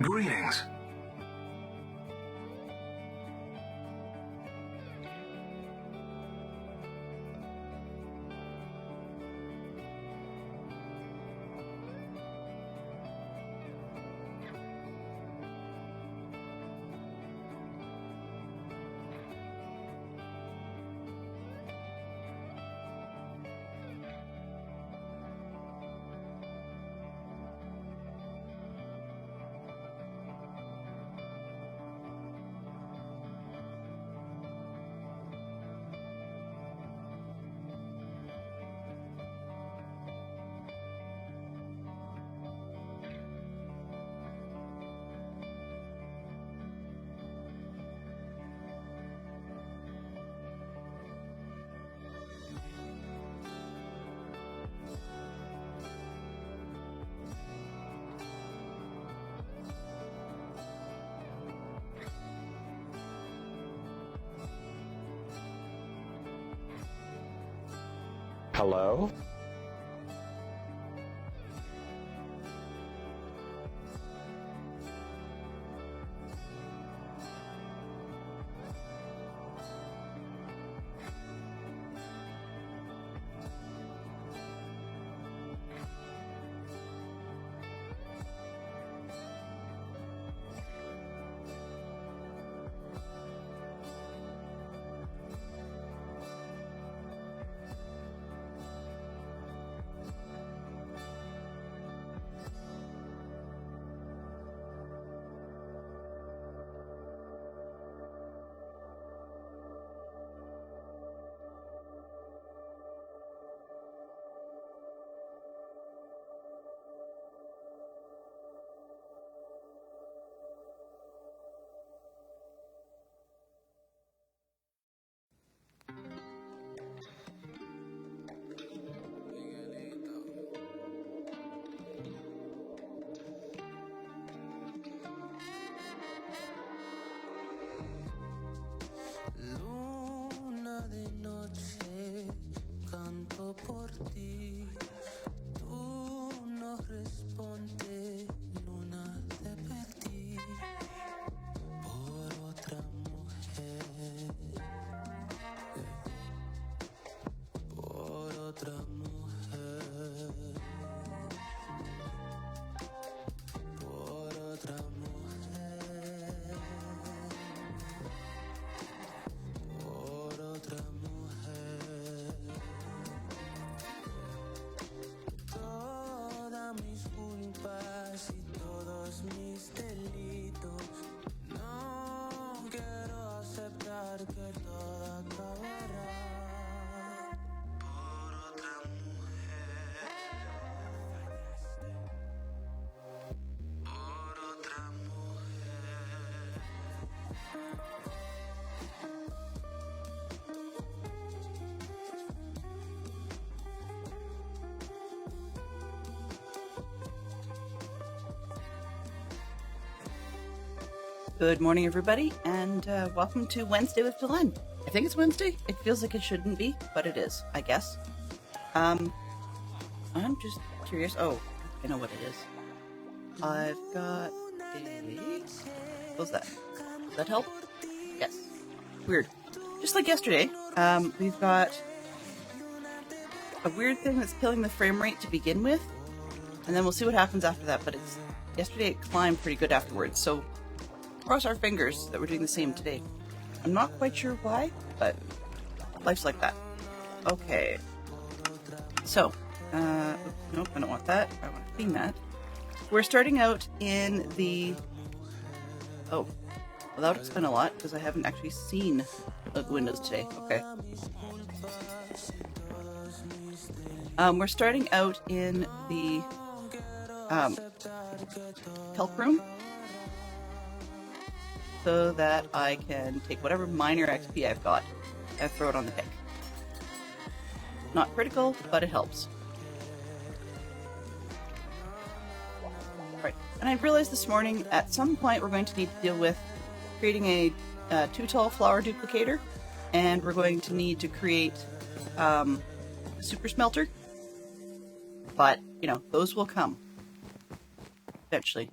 Greetings. Hello? Luna de noche, canto por ti. Tú no respondes, luna te perdí por otra mujer, por otra mujer, por otra mujer, por otra mujer. Todas mis culpas y todos mis delitos, no quiero aceptar que todo acabará por otra mujer, por otra mujer. Good morning, everybody, and welcome to Wednesday with Delenn. I think it's Wednesday. It feels like it shouldn't be, but it is, I guess. I'm just curious. Oh, I know what it is. I've got a... What's that? Does that help? Yes. Weird. Just like yesterday, we've got a weird thing that's killing the frame rate to begin with, and then we'll see what happens after that, but yesterday it climbed pretty good afterwards, so cross our fingers that we're doing the same today. I'm not quite sure why, but life's like that. Okay. So, nope, I don't want that. I want to clean that. We're starting out in the... Oh, well, that would explain a lot, because I haven't actually seen the windows today. Okay. We're starting out in the help room, so that I can take whatever minor XP I've got and throw it on the deck. Not critical, but it helps. Right, and I realized this morning at some point we're going to need to deal with creating a 2-tall flower duplicator, and we're going to need to create a super smelter. But, you know, those will come eventually.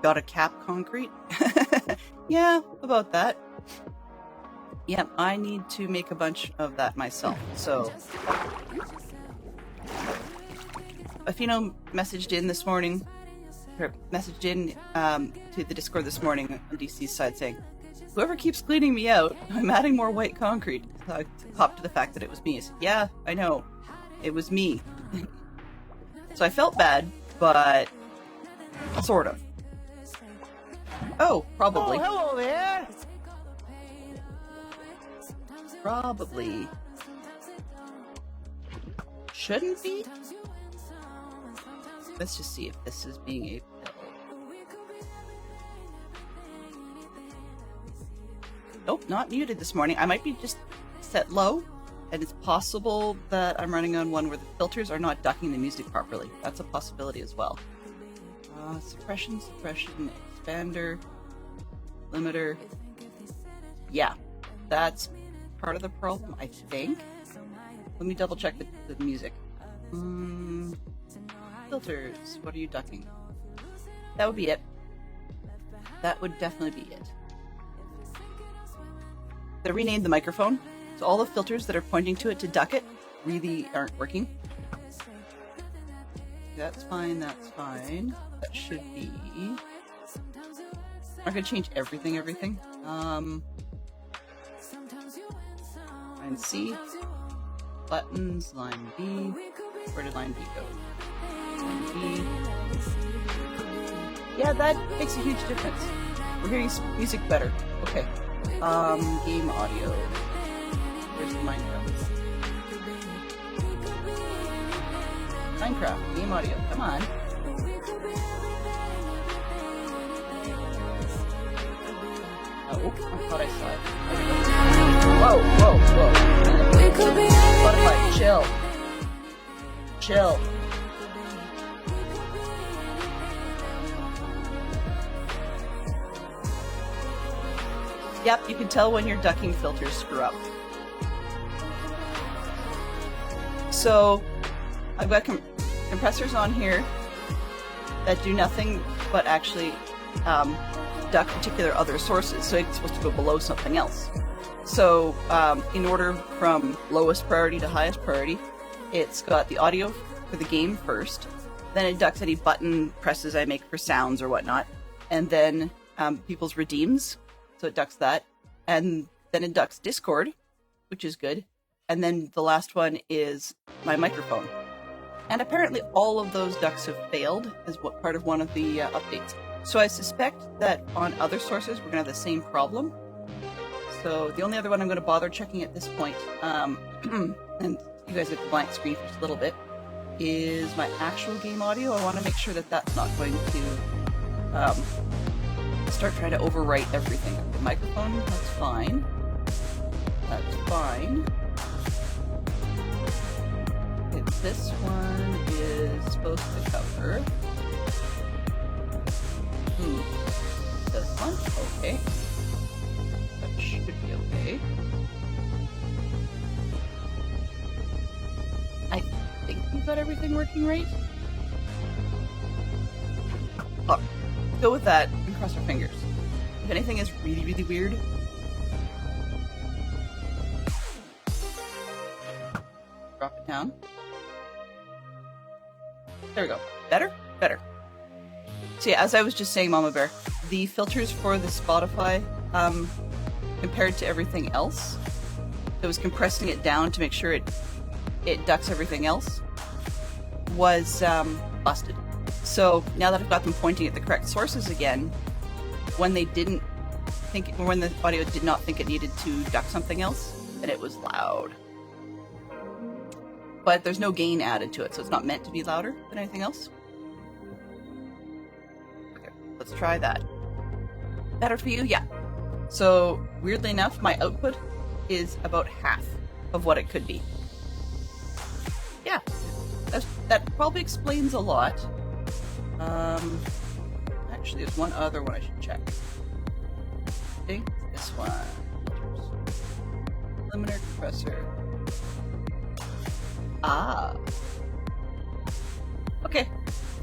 Gotta cap concrete? Yeah, about that. Yep, I need to make a bunch of that myself. So, Afino messaged in this morning, or messaged in to the Discord this morning on DC's side saying, whoever keeps cleaning me out, I'm adding more white concrete. So I hopped to the fact that it was me. I said, yeah, I know. It was me. So I felt bad, but sort of. Oh, probably. Oh, hello there! Probably. Shouldn't be? Let's just see if this is being a pill. Nope, not muted this morning. I might be just set low, and it's possible that I'm running on one where the filters are not ducking the music properly. That's a possibility as well. Suppression, expander, limiter. Yeah, that's part of the problem, I think. Let me double check the music. Filters, what are you ducking? That would be it. That would definitely be it. They renamed the microphone, so all the filters that are pointing to it to duck it really aren't working. That's fine, that's fine. That should be... I'm not gonna change everything. Line C, buttons, line B. Where did line B go? Line B. Yeah, that makes a huge difference. We're hearing music better. Okay. Game audio. Where's the Minecraft, game audio, come on. Oh, I thought I saw it. Whoa. Spotify, chill. Yep, you can tell when your ducking filters screw up. So, I've got compressors on here that do nothing but actually duck particular other sources, so it's supposed to go below something else. So, in order from lowest priority to highest priority, it's got the audio for the game first, then it ducks any button presses I make for sounds or whatnot, and then people's redeems, so it ducks that, and then it ducks Discord, which is good, and then the last one is my microphone. And apparently all of those ducks have failed as part of one of the updates. So I suspect that on other sources we're going to have the same problem. So the only other one I'm going to bother checking at this point, and you guys get the blank screen for just a little bit, is my actual game audio. I want to make sure that that's not going to start trying to overwrite everything. The microphone, that's fine. That's fine. This one is supposed to cover. This one? Okay. That should be okay. I think we've got everything working right. Oh, go with that and cross our fingers. If anything is really, really weird, drop it down. There we go. Better? Better. So yeah, as I was just saying, Mama Bear, the filters for the Spotify, compared to everything else, it was compressing it down to make sure it ducks everything else, was busted. So now that I've got them pointing at the correct sources again, when the audio did not think it needed to duck something else, then it was loud. But there's no gain added to it, so it's not meant to be louder than anything else. Okay, let's try that. Better for you? Yeah. So, weirdly enough, my output is about half of what it could be. Yeah, that probably explains a lot. Actually, there's one other one I should check. Okay, this one. Limiter, compressor. Ah. Okay,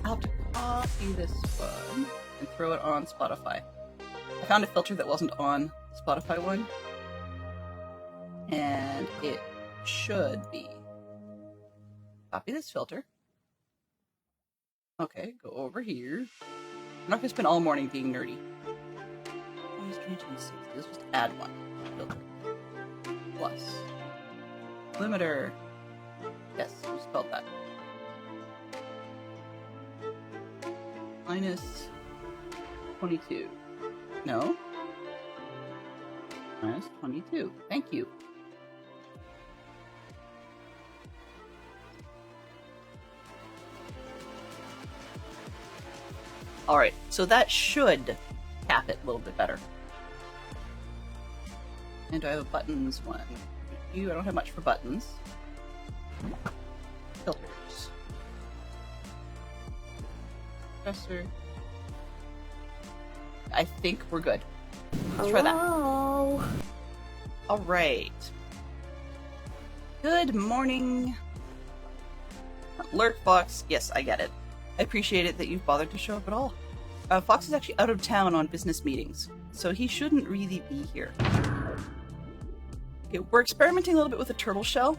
I'll have to copy this one and throw it on Spotify. I found a filter that wasn't on the Spotify one, and it should be. Copy this filter. Okay, go over here. I'm not gonna spend all morning being nerdy. Oh, it's 2026. Let's just add one. Filter. Plus. Limiter. Yes, we spelled that. Minus 22. No. Minus 22. Thank you. Alright, so that should cap it a little bit better. And do I have a buttons one? I don't have much for buttons. Filters. Compressor. I think we're good. Let's try that. Alright. Good morning. Alert Fox. Yes, I get it. I appreciate it that you've bothered to show up at all. Fox is actually out of town on business meetings, so he shouldn't really be here. Okay, we're experimenting a little bit with a turtle shell,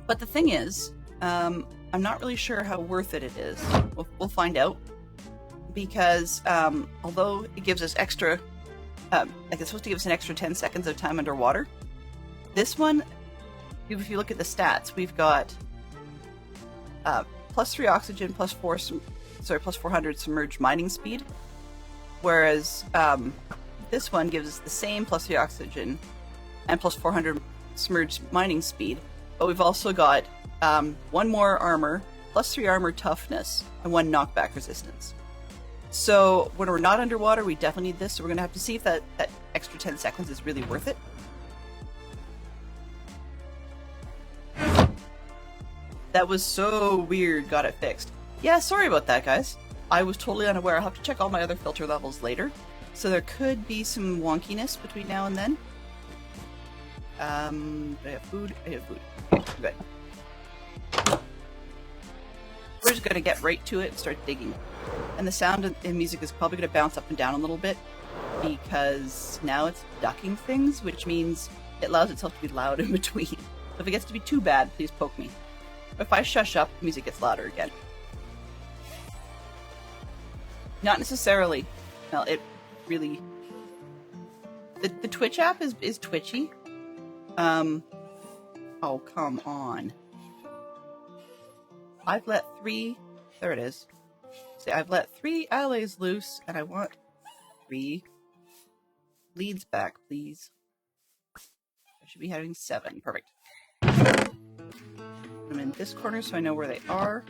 but the thing is, I'm not really sure how worth it is. We'll find out, because although it gives us extra, like it's supposed to give us an extra 10 seconds of time underwater, this one, if you look at the stats, we've got plus 3 oxygen, plus 400 submerged mining speed. Whereas this one gives us the same plus 3 oxygen and plus 400 submerged mining speed. But we've also got 1 more armor, plus 3 armor toughness, and 1 knockback resistance. So when we're not underwater, we definitely need this. So we're going to have to see if that extra 10 seconds is really worth it. That was so weird. Got it fixed. Yeah, sorry about that, guys. I was totally unaware. I'll have to check all my other filter levels later. So there could be some wonkiness between now and then. I have food. I have food. Okay, good. We're just going to get right to it and start digging. And the sound of the music is probably going to bounce up and down a little bit, because now it's ducking things, which means it allows itself to be loud in between. So if it gets to be too bad, please poke me. If I shush up, the music gets louder again. Not necessarily. Well, it really... The Twitch app is twitchy. Oh, come on. I've let 3... There it is. See, I've let 3 allies loose, and I want 3 leads back, please. I should be having 7. Perfect. I'm in this corner so I know where they are.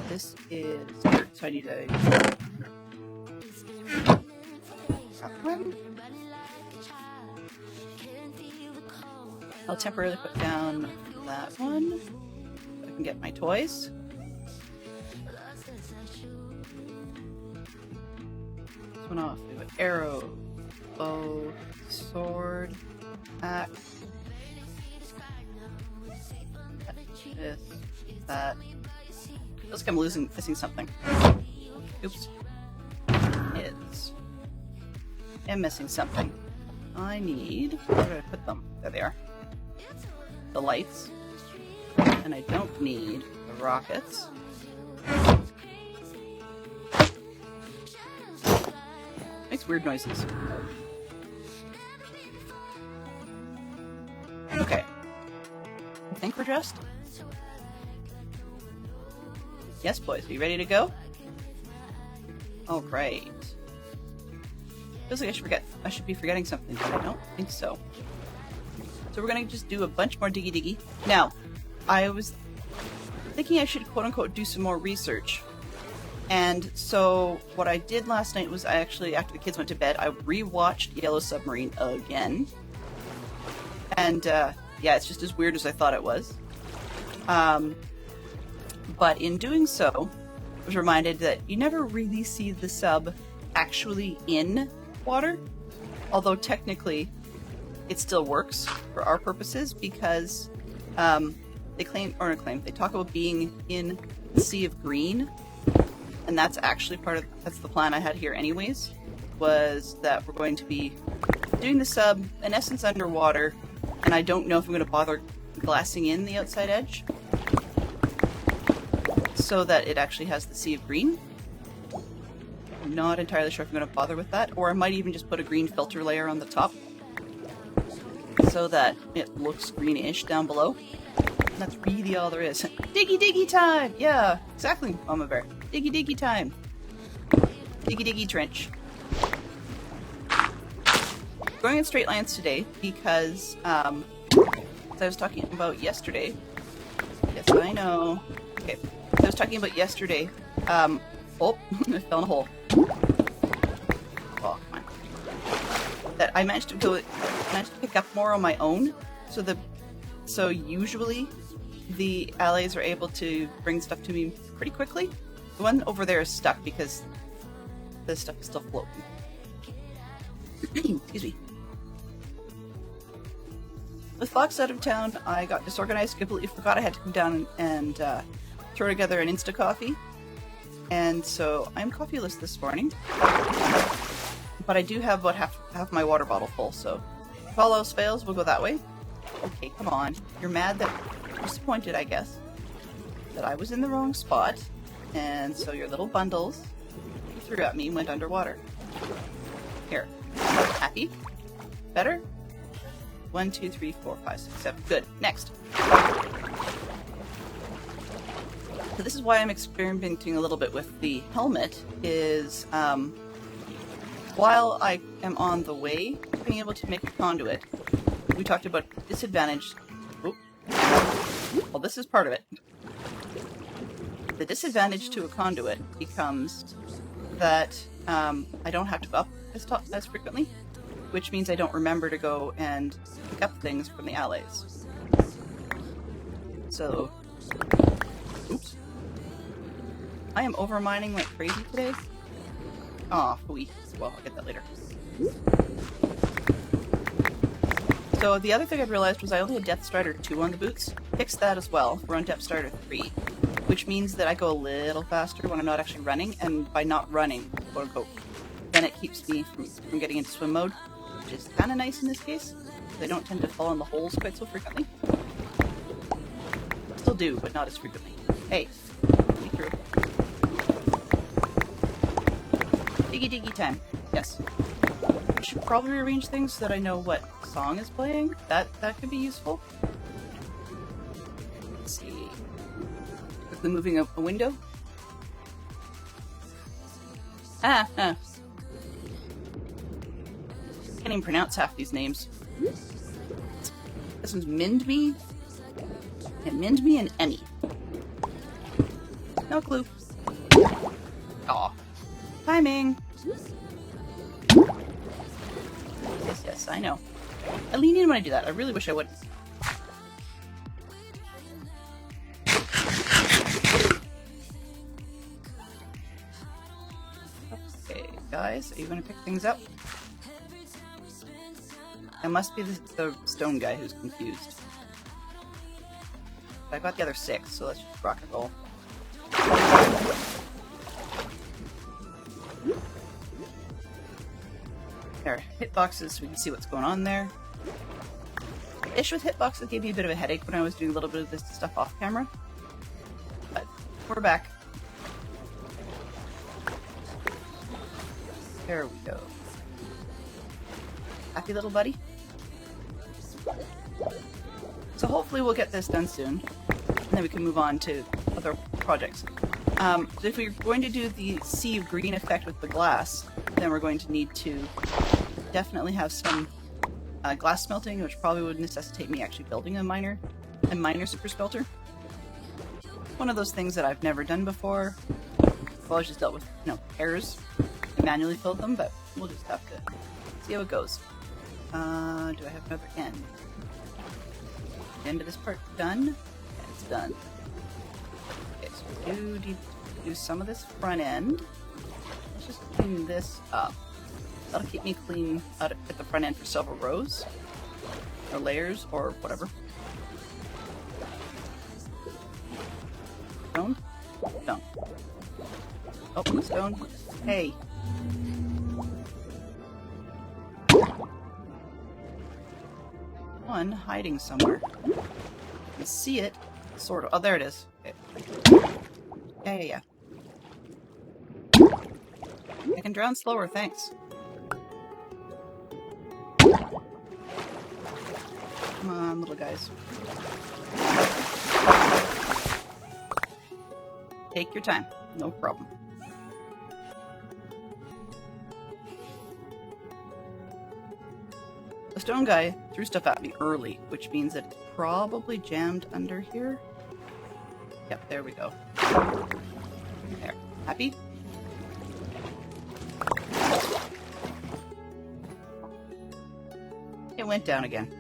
This is dirt, so I need a... That one. I'll temporarily put down that one so I can get my toys. This one off. We have arrow, bow, sword, axe. This, that. Looks like I'm missing something. Oops. I'm missing something. I need... Where did I put them? There they are. The lights. And I don't need the rockets. Makes weird noises. Okay. I think we're dressed. Yes, boys, are you ready to go? All right. Feels like I should be forgetting something, but I don't think so. So we're gonna just do a bunch more diggy. Now, I was thinking I should quote-unquote do some more research. And so what I did last night was I actually, after the kids went to bed, I rewatched Yellow Submarine again. And yeah, it's just as weird as I thought it was. But in doing so, I was reminded that you never really see the sub actually in water. Although technically, it still works for our purposes because they talk about being in the Sea of Green, And that's actually that's the plan I had here anyways, was that we're going to be doing the sub, in essence, underwater, and I don't know if I'm going to bother glassing in the outside edge so that it actually has the sea of green. I'm not entirely sure if I'm going to bother with that, or I might even just put a green filter layer on the top so that it looks greenish down below. And that's really all there is. Diggy diggy time! Yeah, exactly, Mama Bear. Diggy diggy time. Diggy diggy trench. Going in straight lines today because, as I was talking about yesterday. Yes, I know. Okay, I was talking about yesterday. Oh, I fell in a hole. Oh, come on. That I managed to pick up more on my own. So usually the allies are able to bring stuff to me pretty quickly. The one over there is stuck because the stuff is still floating. Excuse me. With Fox out of town, I got disorganized, completely forgot I had to come down and throw together an Insta coffee. And so I'm coffeeless this morning. But I do have about half my water bottle full, so if all else fails, we'll go that way. Okay, come on. You're mad that... disappointed, I guess, that I was in the wrong spot, and so your little bundles you threw at me went underwater. Here. Happy? Better? 1, 2, 3, 4, 5, 6, 7. Good. Next. So this is why I'm experimenting a little bit with the helmet, is while I am on the way to being able to make a conduit, we talked about disadvantage. Oh. Well, this is part of it. The disadvantage to a conduit becomes that I don't have to go up as frequently, which means I don't remember to go and pick up things from the allies. So, oops. I am overmining like crazy today. Aw, well, I'll get that later. So the other thing I realized was I only had Depth Strider 2 on the boots. Fixed that as well. We're on Depth Strider 3, which means that I go a little faster when I'm not actually running, and by not running, quote unquote, then it keeps me from getting into swim mode, which is kind of nice in this case. They don't tend to fall in the holes quite so frequently. Still do, but not as frequently. Hey, be through. Diggy diggy time. Yes. I should probably rearrange things so that I know what song is playing. That could be useful. Let's see. Quickly moving up a window. Can't even pronounce half these names. This one's Mindme. And Mindme and Emmy. No clue. Aw. Timing. Yes, I know. I lean in when I do that. I really wish I wouldn't. Okay, guys, are you going to pick things up? It must be the stone guy who's confused. But I got the other 6, so let's just rock and roll. There, hitboxes, so we can see what's going on there. The issue with hitboxes gave me a bit of a headache when I was doing a little bit of this stuff off camera. But we're back. There we go. Happy little buddy? So hopefully we'll get this done soon, and then we can move on to other projects. So if we're going to do the sea of green effect with the glass, then we're going to need to definitely have some glass smelting, which probably would necessitate me actually building a minor super smelter. One of those things that I've never done before. Well, I just dealt with, pairs and manually filled them, but we'll just have to see how it goes. Do I have another end? End of this part done? Yeah, it's done. Okay, so we do need to do some of this front end. Let's just clean this up. That'll keep me clean at the front end for several rows, or layers, or whatever. Stone? Stone. Oh, stone. Hey. One hiding somewhere. You can see it. Sort of. Oh, there it is. Okay. Yeah. I can drown slower, thanks. Come on, little guys. Take your time. No problem. The stone guy threw stuff at me early, which means that it's probably jammed under here. Yep, there we go. There. Happy? It went down again.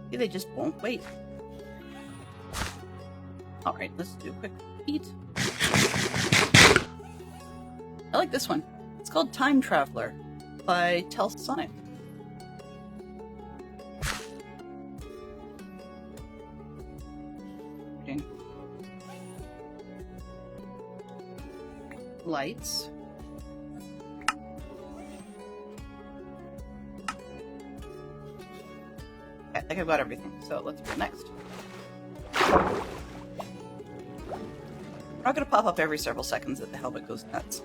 See, they just won't wait. Alright, let's do a quick eat. I like this one. It's called Time Traveler by Telsonic. Lights. Okay, I think I've got everything, so let's go next. We're not going to pop up every several seconds that the helmet goes nuts.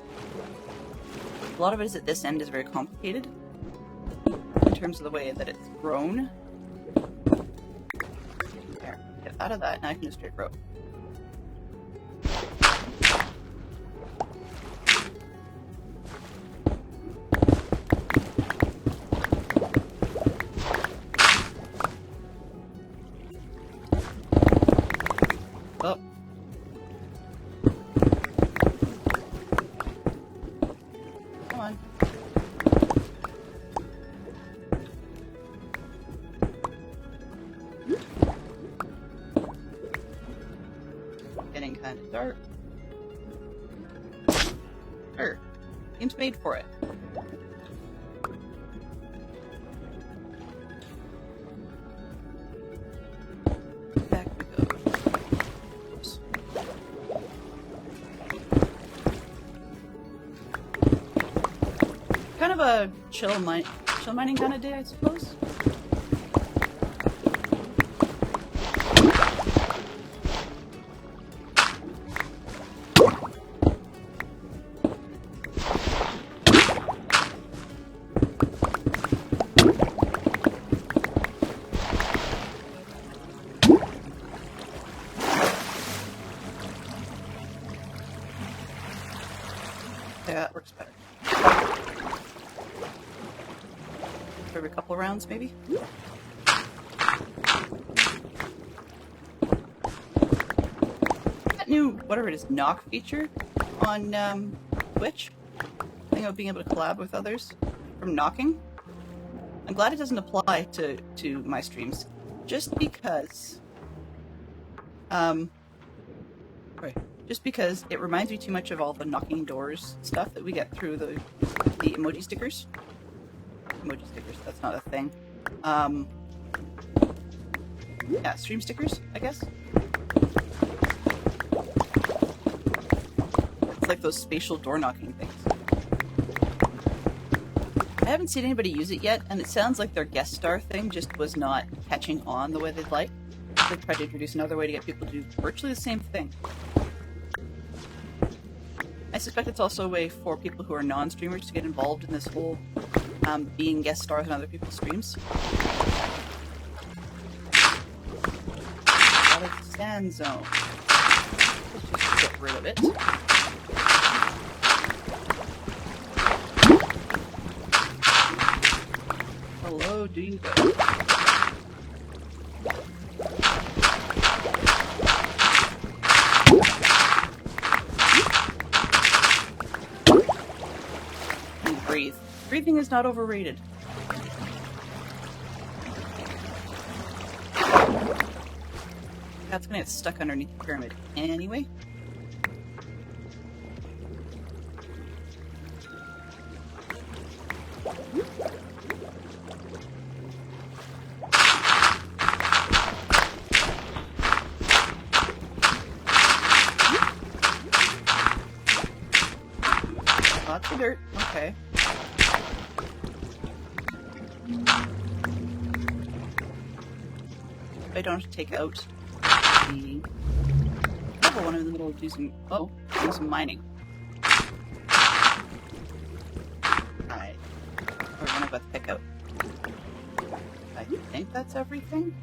A lot of it is at this end is very complicated in terms of the way that it's grown. There, get out of that, now I can do a straight rope. Oh. Come on. Getting kind of dark. Sure. Game's made for it. Back we go. Oops. Kind of a chill mining kind of day, I suppose. Yeah, that works better. Every couple rounds, maybe? That new, whatever it is, knock feature on Twitch. Thing of being able to collab with others from knocking. I'm glad it doesn't apply to my streams. Just because... Just because it reminds me too much of all the knocking doors stuff that we get through the emoji stickers. Emoji stickers, that's not a thing. Yeah, stream stickers, I guess. It's like those spatial door knocking things. I haven't seen anybody use it yet, and it sounds like their guest star thing just was not catching on the way they'd like. They tried to introduce another way to get people to do virtually the same thing. I suspect it's also a way for people who are non-streamers to get involved in this whole being guest stars on other people's streams. Out of the sand zone. Let's just get rid of it. Hello, Dingo. Breathe. Breathing is not overrated. That's gonna get stuck underneath the pyramid anyway. Lots of dirt. Okay. I don't have to take out the... Oh, one of the little do some... Oh, do some mining. Alright. Or one I've got to pick out. I think that's everything.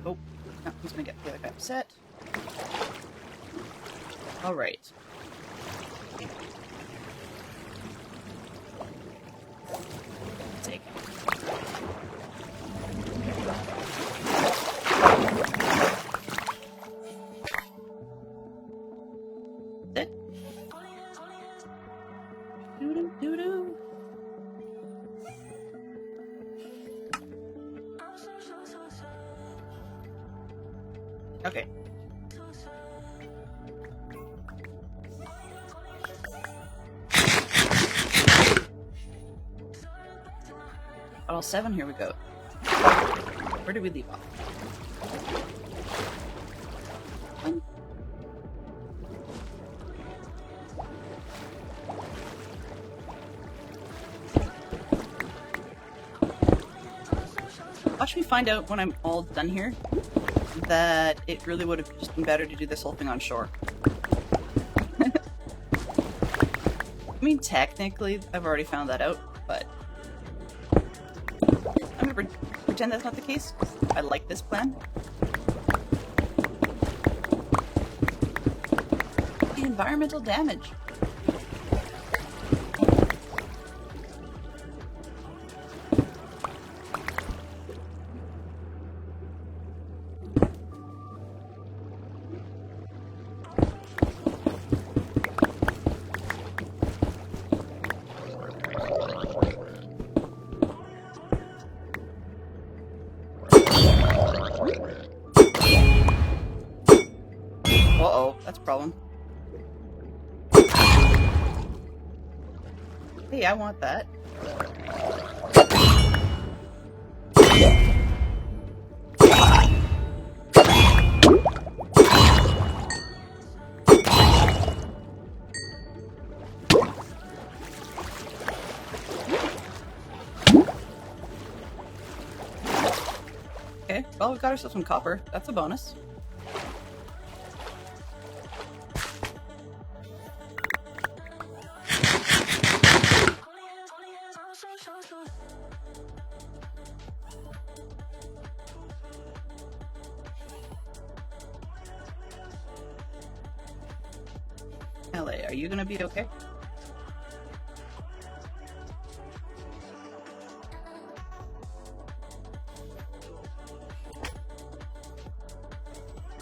Oh, no, he's gonna get the other guy upset. Alright. Take it. Sit. Doo-doo, doo-doo. Okay. Bottle 7, here we go. Where did we leave off? Watch me find out when I'm all done here that it really would have just been better to do this whole thing on shore. I mean, technically, I've already found that out, but I'm gonna pretend that's not the case. I like this plan. The environmental damage. Uh-oh, that's a problem. Hey, I want that. Okay, well, we got ourselves some copper. That's a bonus. LA, are you gonna be okay?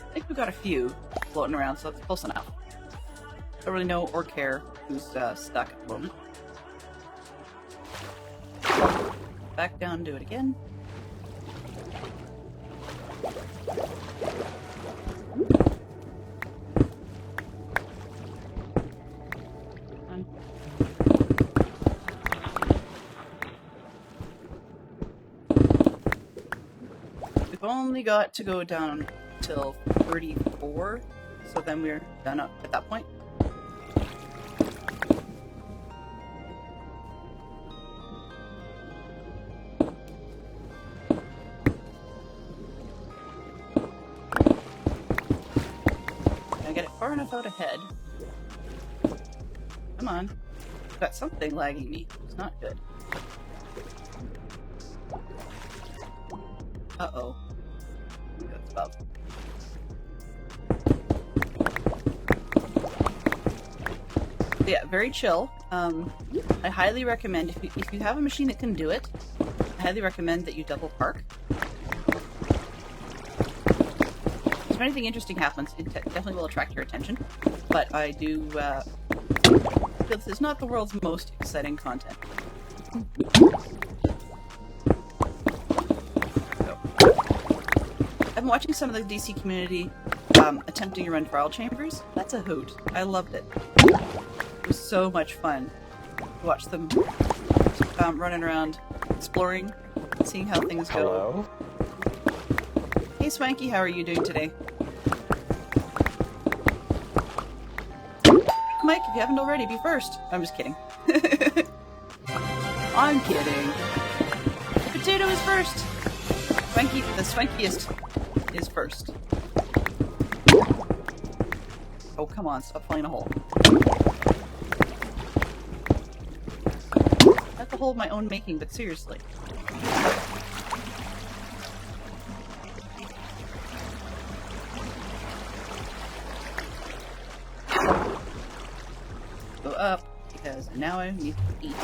I think we've got a few floating around, so that's close enough. Don't really know or care who's stuck at the moment. Back down, do it again. We've only got to go down till 34, so then we're done up at that point. Can I get it far enough out ahead? Come on. I've got something lagging me. It's not good. Uh-oh. That's above. Yeah, very chill. I highly recommend, if you have a machine that can do it, I highly recommend that you double park. If anything interesting happens, it definitely will attract your attention. But I do feel this is not the world's most exciting content. I've been watching some of the DC community attempting to run trial chambers. That's a hoot. I loved it. It was so much fun to watch them running around, exploring, seeing how things go. Hello? Hey Swanky, how are you doing today? Mike, if you haven't already, be first. I'm just kidding. I'm kidding. Potato is first. Swanky, the swankiest is first. Oh, come on, stop falling in a hole. That's a hole of my own making, but seriously. Go up, because now I need to eat.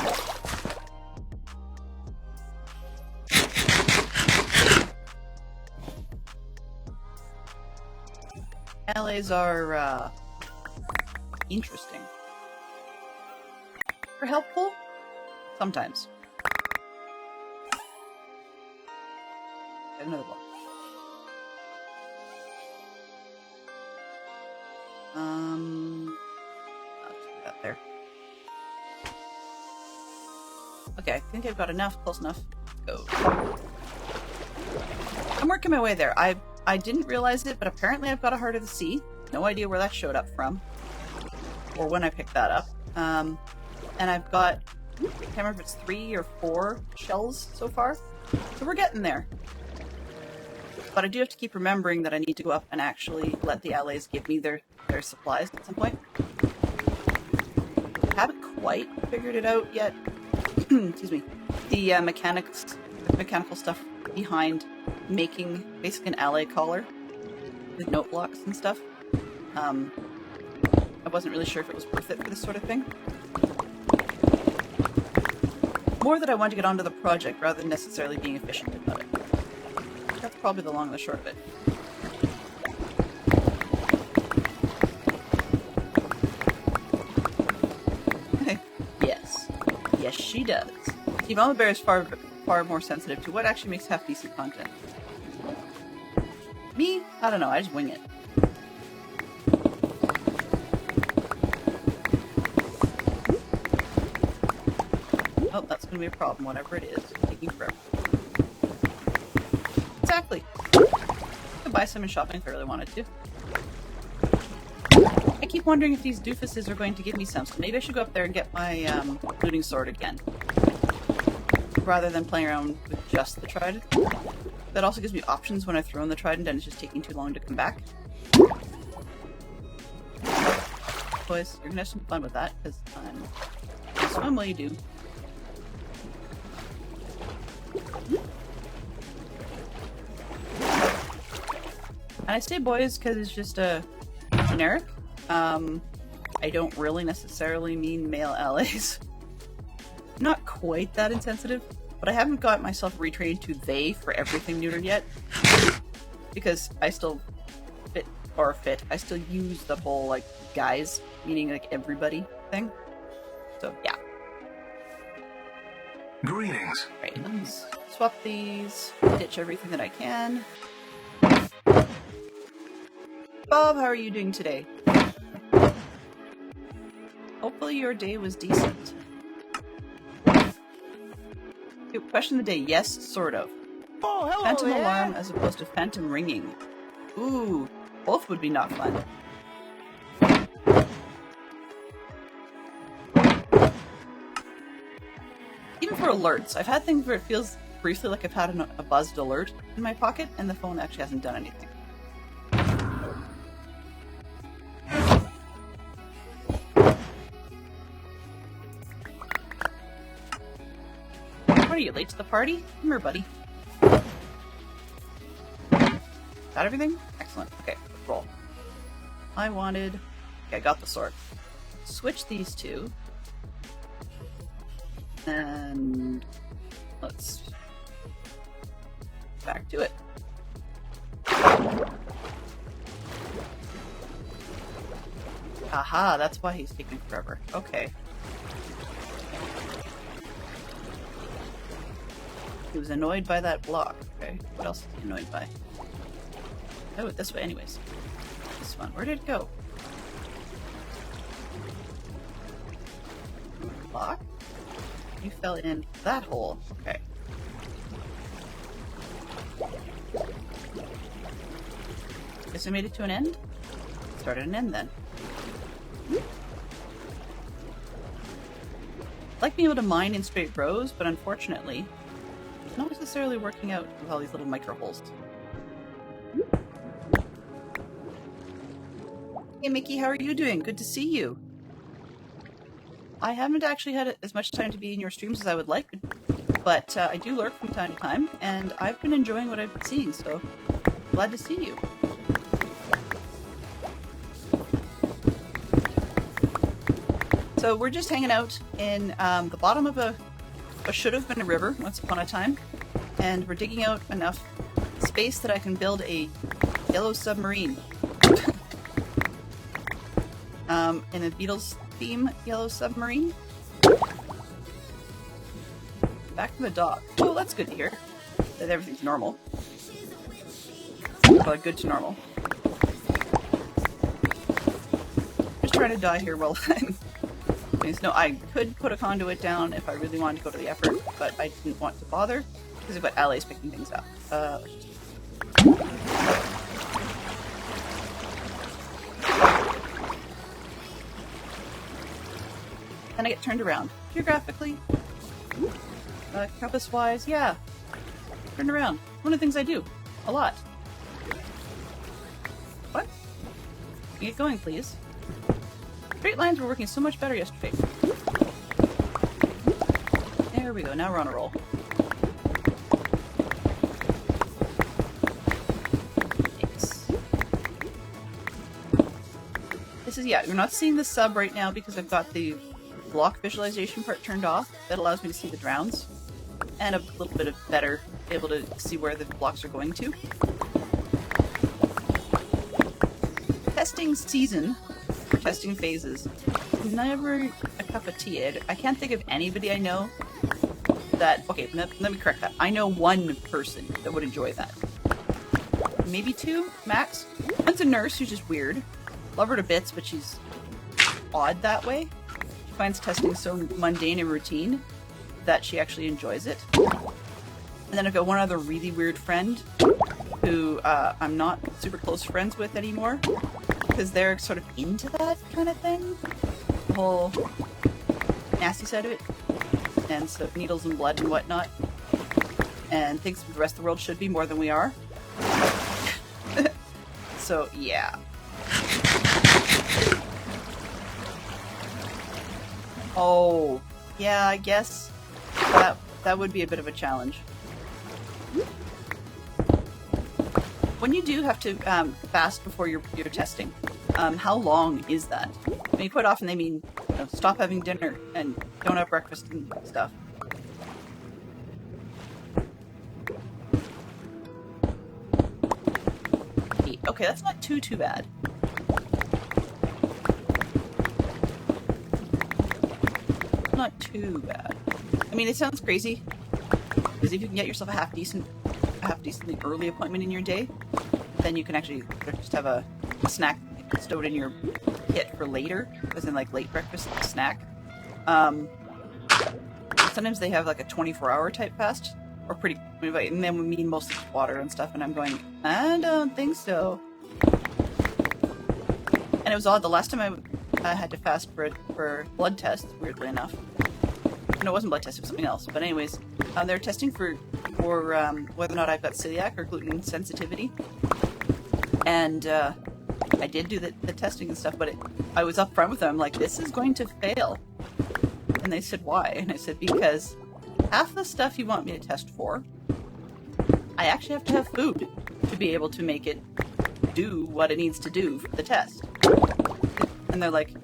LAs are, interesting. They're helpful? Sometimes. Get another block. I'll put that there. Okay, I think I've got enough, close enough. Go. I'm working my way there. I didn't realize it, but apparently I've got a Heart of the Sea. No idea where that showed up from. Or when I picked that up. And I've got, I can't remember if it's 3 or 4 shells so far. So we're getting there. But I do have to keep remembering that I need to go up and actually let the allies give me their supplies at some point. I haven't quite figured it out yet. Excuse me. The mechanical stuff behind making basically an ally collar with note blocks and stuff. I wasn't really sure if it was worth it for this sort of thing. More that I wanted to get onto the project rather than necessarily being efficient about it. That's probably the long and the short of it. Yes. Yes, she does. See, Mama Bear is far more sensitive to what actually makes half-decent content. Me? I don't know, I just wing it. Oh, that's gonna be a problem, whatever it is. It's taking forever. Exactly. I could buy some in shopping if I really wanted to. I keep wondering if these doofuses are going to give me some, so maybe I should go up there and get my looting sword again. Rather than playing around with just the trident. That also gives me options when I throw in the trident and it's just taking too long to come back. Boys, you're gonna have some fun with that, because I'm gonna swim while you do. And I say boys because it's just a generic. I don't really necessarily mean male allies. Not quite that insensitive, but I haven't got myself retrained to they for everything neutered yet. Because I still I still use the whole, like, guys, meaning, like, everybody thing. So, yeah. Greetings. Right, let's swap these, ditch everything that I can. Bob, how are you doing today? Hopefully your day was decent. Question of the day, yes, sort of. Oh, hello Phantom there. alarm as opposed to phantom ringing. Ooh, both would be not fun. Even for alerts, I've had things where it feels briefly like I've had a buzzed alert in my pocket and the phone actually hasn't done anything. What are you, late to the party? Come here, buddy. Got everything? Excellent. Okay, roll. I wanted... Okay, I got the sword. Switch these two. And... let's... back to it. Aha, that's why he's taking forever. Okay. He was annoyed by that block. Okay, what else is he annoyed by? Oh, this way anyways. This one. Where did it go? Block? You fell in that hole. Okay. Guess I made it to an end? Start at an end then. I like being able to mine in straight rows, but unfortunately, it's not necessarily working out with all these little micro holes. Hey Mickey, how are you doing? Good to see you. I haven't actually had as much time to be in your streams as I would like, but I do lurk from time to time, and I've been enjoying what I've been seeing, so glad to see you. So we're just hanging out in the bottom of what should have been a river once upon a time, and we're digging out enough space that I can build a yellow submarine. In a Beatles theme yellow submarine. Back to the dock. Oh, that's good to hear. That everything's normal. Well, good to normal. Just trying to die here while I'm... No, I could put a conduit down if I really wanted to go to the effort, but I didn't want to bother because I've got allies picking things up. Let's just... Then I get turned around. Geographically, compass-wise, yeah. Turned around. One of the things I do. A lot. What? Get going, please. Straight lines were working so much better yesterday. There we go, now we're on a roll. Thanks. This is, yeah, you're not seeing the sub right now because I've got the block visualization part turned off. That allows me to see the drowns and a little bit of better able to see where the blocks are going to. Testing season, or testing phases, is never a cup of tea. I can't think of anybody I know that... Okay, let me correct that. I know one person that would enjoy that. Maybe two, max. One's a nurse who's just weird. Love her to bits, but she's odd that way. Finds testing so mundane and routine that she actually enjoys it. And then I've got one other really weird friend who I'm not super close friends with anymore because they're sort of into that kind of thing. The whole nasty side of it. And so needles and blood and whatnot. And thinks the rest of the world should be more than we are. So, yeah. Oh, yeah, I guess that would be a bit of a challenge. When you do have to fast before your testing, how long is that? I mean, quite often they mean, you know, stop having dinner and don't have breakfast and stuff. Okay, that's not too bad. Not too bad. I mean, it sounds crazy, because if you can get yourself a half decently early appointment in your day, then you can actually just have a snack stowed in your kit for later, as in like late breakfast snack. Sometimes they have like a 24-hour type fast, or pretty, and then we mean mostly water and stuff, and I'm going, I don't think so. And it was odd, the last time I had to fast for blood tests, weirdly enough. No, it wasn't blood test, it was something else. But anyways, they're testing for whether or not I've got celiac or gluten sensitivity. And I did do the testing and stuff, but I was up front with them, like, this is going to fail. And they said, why? And I said, because half the stuff you want me to test for, I actually have to have food to be able to make it do what it needs to do for the test. And they're like,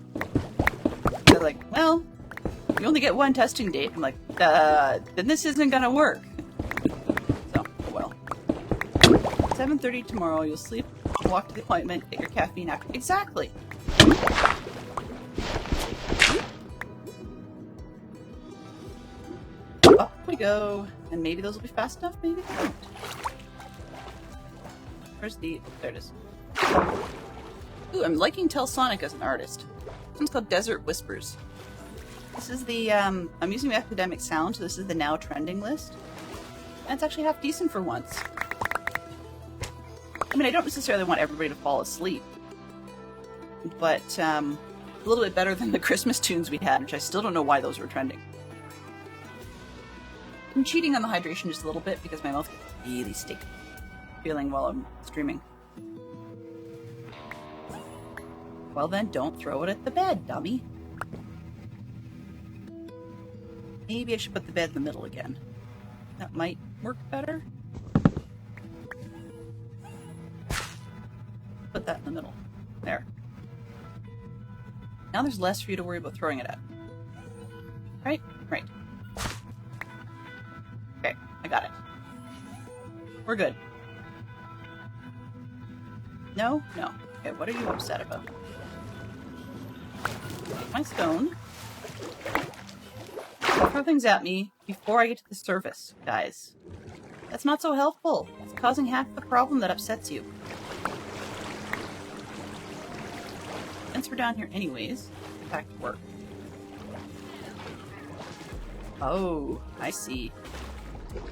well, you only get one testing date. I'm like, then this isn't gonna work. So, oh well. 7:30 tomorrow, you'll sleep, walk to the appointment, get your caffeine after. Exactly! Up we go. And maybe those will be fast enough, maybe they won't. Where's the... there it is. Ooh, I'm liking Telsonic as an artist. This one's called Desert Whispers. This is the, I'm using the Epidemic Sound, so this is the now trending list. And it's actually half decent for once. I mean, I don't necessarily want everybody to fall asleep, but a little bit better than the Christmas tunes we had, which I still don't know why those were trending. I'm cheating on the hydration just a little bit because my mouth gets really sticky feeling while I'm streaming. Well then, don't throw it at the bed, dummy. Maybe I should put the bed in the middle again. That might work better. Put that in the middle. There. Now there's less for you to worry about throwing it at. Right? Right. Okay, I got it. We're good. No? No. Okay, what are you upset about? Take my stone. Throw things at me before I get to the surface, guys. That's not so helpful. It's causing half the problem that upsets you. Since we're down here anyways, get back to work. Oh, I see.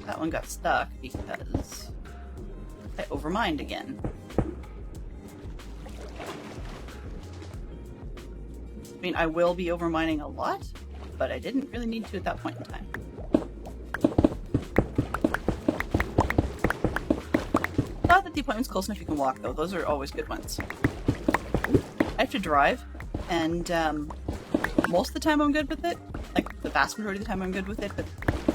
That one got stuck because I overmined again. I mean, I will be overmining a lot, but I didn't really need to at that point in time. Glad that the appointment's close enough you can walk, though. Those are always good ones. I have to drive, and most of the time I'm good with it. Like, the vast majority of the time I'm good with it, but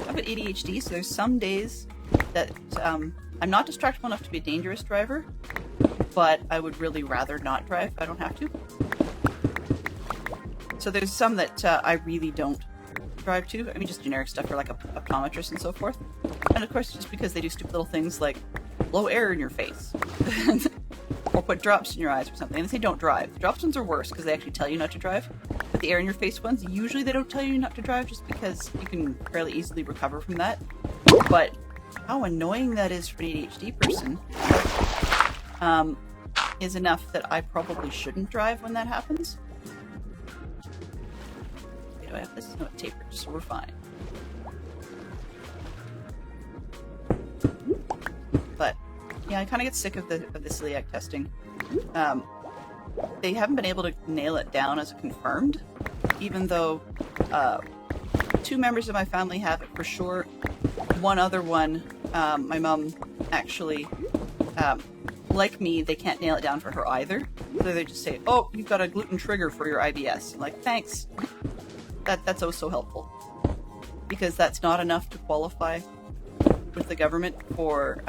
I've got ADHD, so there's some days that I'm not distractible enough to be a dangerous driver, but I would really rather not drive if I don't have to. So there's some that I really don't drive to. I mean, just generic stuff for like optometrists and so forth. And of course, just because they do stupid little things like blow air in your face or put drops in your eyes or something. And they say don't drive. The drops ones are worse because they actually tell you not to drive. But the air in your face ones, usually they don't tell you not to drive just because you can fairly easily recover from that. But how annoying that is for an ADHD person is enough that I probably shouldn't drive when that happens. Do I have this? No, it tapered, so we're fine. But yeah, I kind of get sick of the celiac testing. They haven't been able to nail it down as a confirmed, even though 2 members of my family have it for sure. One other one, my mom actually, like me, they can't nail it down for her either. So they just say, "Oh, you've got a gluten trigger for your IBS." I'm like, thanks. That's oh so helpful, because that's not enough to qualify with the government for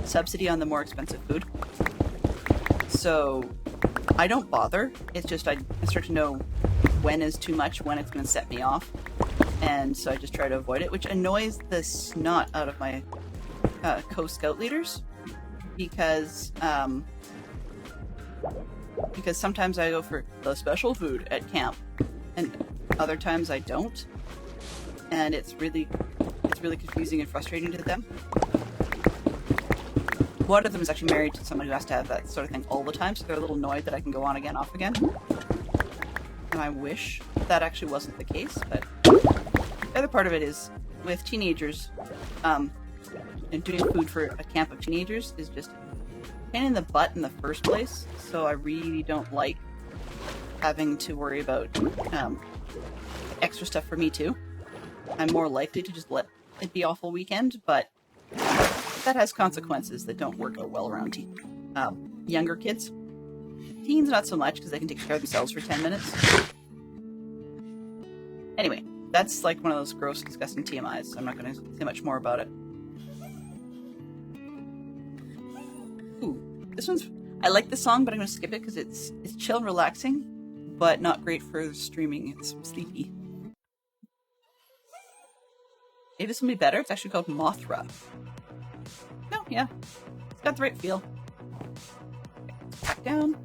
subsidy on the more expensive food. So I don't bother. It's just I start to know when is too much, when it's going to set me off, and so I just try to avoid it, which annoys the snot out of my co-scout leaders, because sometimes I go for the special food at camp, and other times I don't, and it's really confusing and frustrating to them. One of them is actually married to someone who has to have that sort of thing all the time, so they're a little annoyed that I can go on again, off again. And I wish that actually wasn't the case, but the other part of it is, with teenagers, and doing food for a camp of teenagers is just a pain in the butt in the first place, so I really don't like having to worry about extra stuff for me too. I'm more likely to just let it be awful weekend, but that has consequences that don't work out well around younger kids. Teens, not so much, because they can take care of themselves for 10 minutes. Anyway, that's like one of those gross, disgusting TMIs, so I'm not going to say much more about it. Ooh, this one's... I like this song, but I'm going to skip it because it's chill and relaxing, but not great for streaming. It's sleepy. Maybe this will be better. It's actually called Mothra. No, yeah. It's got the right feel. Okay, back down.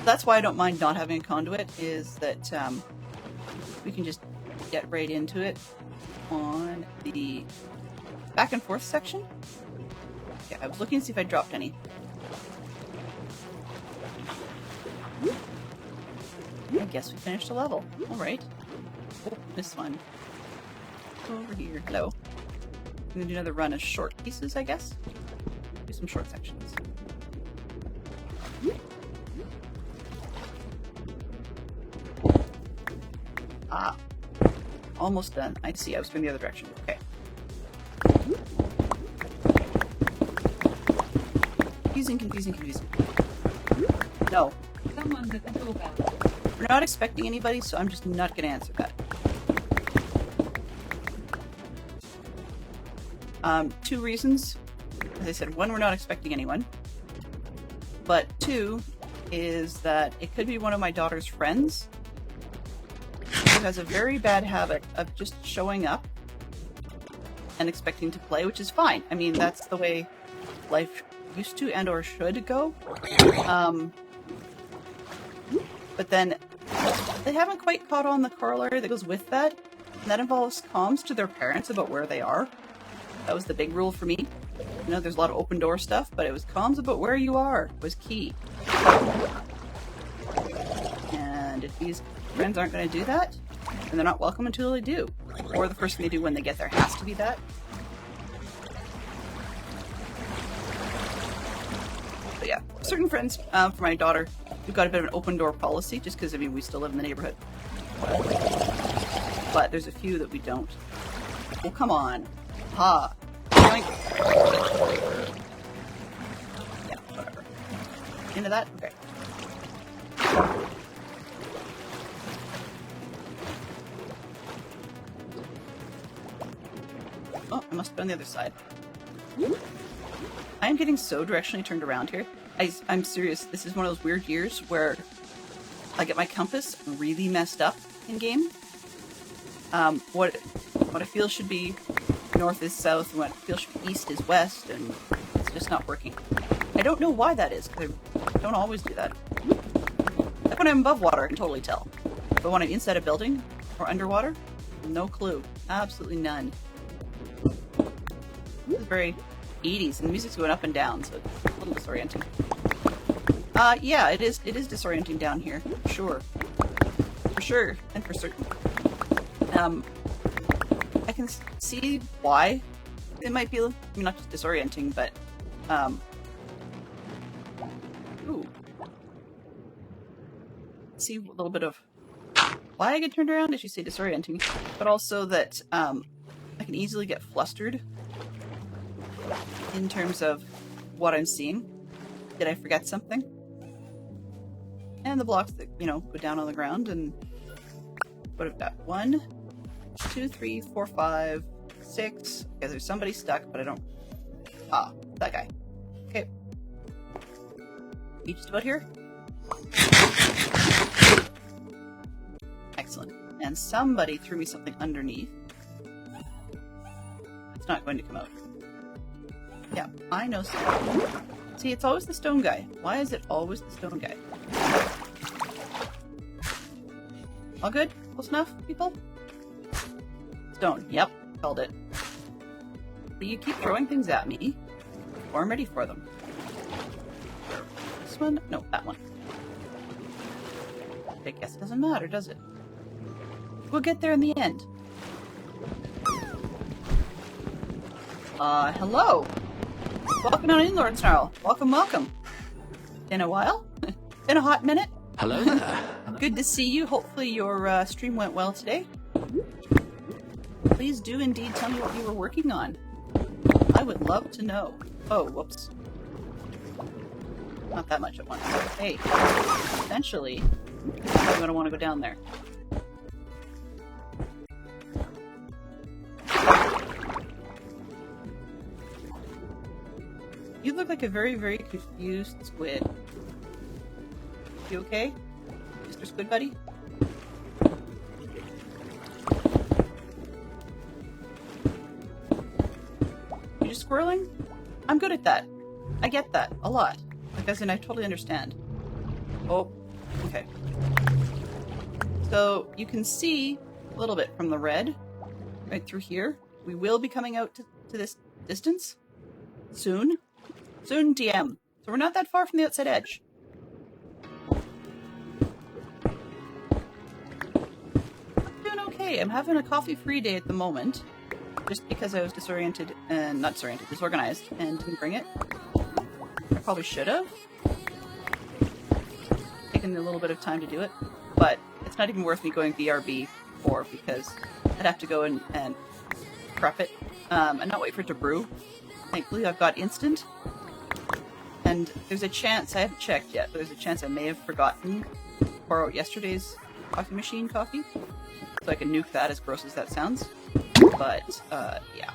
That's why I don't mind not having a conduit, is that we can just get right into it on the back and forth section. Okay, I was looking to see if I dropped any. I guess we finished a level. Alright. Oh, this one. Over here. Hello. I'm gonna do another run of short pieces, I guess. Do some short sections. Ah. Almost done. I see. I was going the other direction. Okay. Confusing. No. Someone's at the doorbell. We're not expecting anybody, so I'm just not going to answer that. Two reasons. As I said, one, we're not expecting anyone. But two is that it could be one of my daughter's friends who has a very bad habit of just showing up and expecting to play, which is fine. I mean, that's the way life used to and or should go. But then they haven't quite caught on the corollary that goes with that. And that involves comms to their parents about where they are. That was the big rule for me. You know, there's a lot of open door stuff, but it was comms about where you are was key. And if these friends aren't going to do that, then they're not welcome until they do. Or the first thing they do when they get there has to be that. But yeah, certain friends for my daughter, we've got a bit of an open door policy, just because, I mean, we still live in the neighborhood. But there's a few that we don't. Well, come on. Ha. Yoink. Yeah, whatever. Into that? Okay. Oh, I must have been on the other side. I am getting so directionally turned around here. I'm serious. This is one of those weird years where I get my compass really messed up in game. What I feel should be north is south, and what I feel should be east is west, and it's just not working. I don't know why that is, because I don't always do that. Like when I'm above water, I can totally tell. But when I'm inside a building or underwater, no clue. Absolutely none. This is very 80s, and the music's going up and down, so it's a little disorienting. Yeah, it is disorienting down here. Sure. For sure, and for certain. I can see why it might be, I mean, not just disorienting, but, ooh. See a little bit of why I get turned around, as you say, disorienting, but also that, I can easily get flustered in terms of what I'm seeing. Did I forget something? And the blocks that, you know, go down on the ground, and what have we got? 1, 2, 3, 4, 5, 6. Okay, there's somebody stuck, but I don't... Ah, that guy. Okay. You just about here? Excellent. And somebody threw me something underneath. It's not going to come out. Yeah, I know something. See, it's always the stone guy. Why is it always the stone guy? All good? Close enough, people? Stone. Yep, called it. But you keep throwing things at me, or I'm ready for them. This one? No, that one. I guess it doesn't matter, does it? We'll get there in the end. Hello! Welcome on in, Lord Snarl. Welcome. Been a while? Been a hot minute? Hello there. Good to see you. Hopefully your stream went well today. Please do indeed tell me what you were working on. I would love to know. Oh, whoops. Not that much at once. Hey, essentially, I'm going to want to go down there. You look like a very, very confused squid. You okay, Mr. Squid Buddy? You just squirreling? I'm good at that. I get that a lot. Like, as in, I totally understand. Oh, okay. So you can see a little bit from the red right through here. We will be coming out to this distance soon. Soon, TM. So we're not that far from the outside edge. I'm doing okay. I'm having a coffee-free day at the moment. just because I was disorganized and didn't bring it. I probably should have taken a little bit of time to do it, but it's not even worth me going BRB for because I'd have to go and prep it and not wait for it to brew. Thankfully, I've got instant, and there's a chance, I haven't checked yet, but there's a chance I may have forgotten to pour out yesterday's coffee machine coffee, so I can nuke that, as gross as that sounds. But, yeah.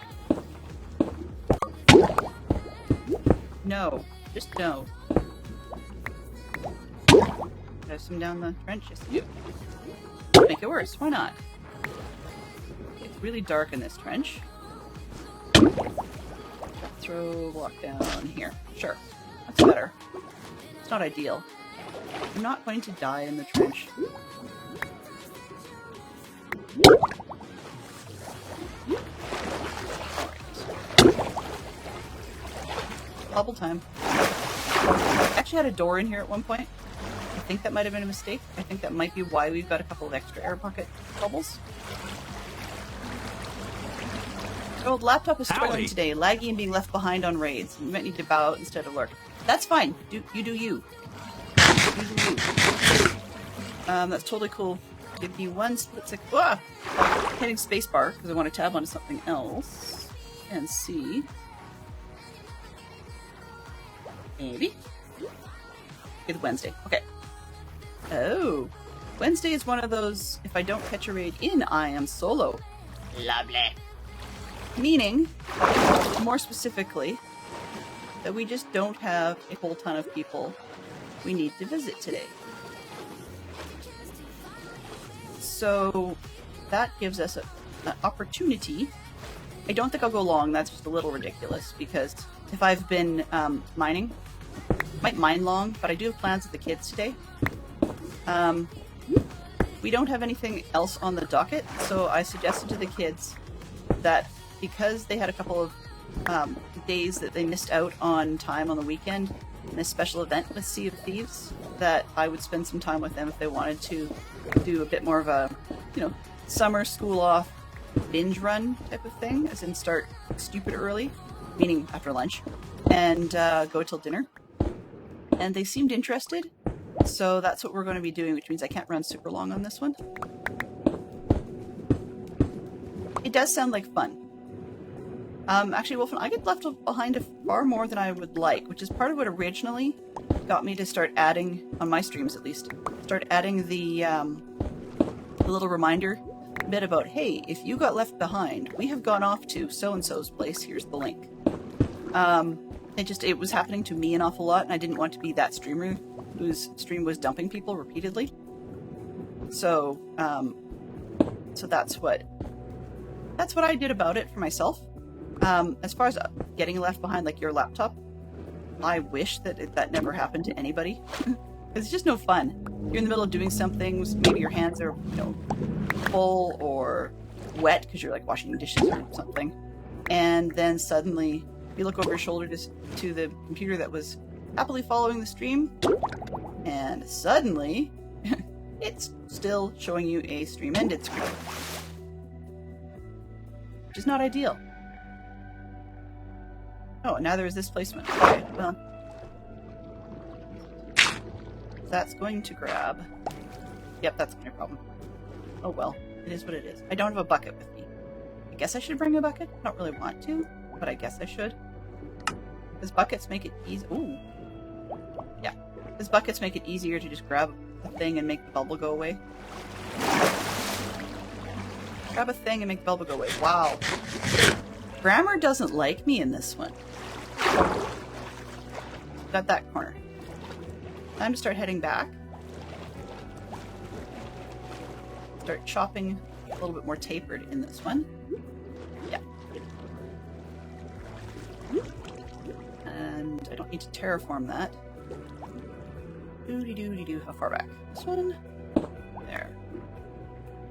No. Just no. Have some down the trench? Yes, I do. Make it worse. Why not? It's really dark in this trench. Throw block down here. Sure. That's better. It's not ideal. I'm not going to die in the trench. Bubble time. I actually had a door in here at one point. I think that might have been a mistake. I think that might be why we've got a couple of extra air pocket bubbles. The old laptop is struggling today, laggy and being left behind on raids. You might need to bow out instead of lurk. That's fine. You do you. You do you. That's totally cool. Give me 1 split second. Ah! Hitting spacebar because I want to tab onto something else and see. Maybe. It's Wednesday. Okay. Oh. Wednesday is one of those, if I don't catch a raid in, I am solo. Lovely. Meaning, more specifically, that we just don't have a whole ton of people we need to visit today. So, that gives us an opportunity. I don't think I'll go long, that's just a little ridiculous, because if I've been mining, might mine long, but I do have plans with the kids today. We don't have anything else on the docket, so I suggested to the kids that because they had a couple of days that they missed out on time on the weekend in this special event with Sea of Thieves, that I would spend some time with them if they wanted to do a bit more of a, summer school off binge run type of thing, as in start stupid early, meaning after lunch, and go till dinner. And they seemed interested, so that's what we're going to be doing, which means I can't run super long on this one. It does sound like fun. Actually, Wolfen, I get left behind far more than I would like, which is part of what originally got me to start adding, on my streams at least, start adding the little reminder bit about, hey, if you got left behind, we have gone off to so-and-so's place, here's the link. It was happening to me an awful lot, and I didn't want to be that streamer whose stream was dumping people repeatedly. So that's what I did about it for myself. As far as getting left behind, like your laptop, I wish that that never happened to anybody. It's just no fun. You're in the middle of doing something, maybe your hands are, full or wet because you're like washing dishes or something, and then suddenly you look over your shoulder to the computer that was happily following the stream, and suddenly it's still showing you a stream ended screen, which is not ideal. Oh, and now there is this placement. Okay, well, that's going to grab. Yep, that's my problem. Oh well, it is what it is. I don't have a bucket with me. I guess I should bring a bucket. I don't really want to, but I guess I should. Because buckets make it easy. Ooh. Yeah. Because buckets make it easier to just grab a thing and make the bubble go away. Grab a thing and make the bubble go away. Wow. Grammar doesn't like me in this one. Got that corner. Time to start heading back. Start chopping a little bit more tapered in this one. Yeah. And I don't need to terraform that. Doody-doody-doo. How far back? This one? There.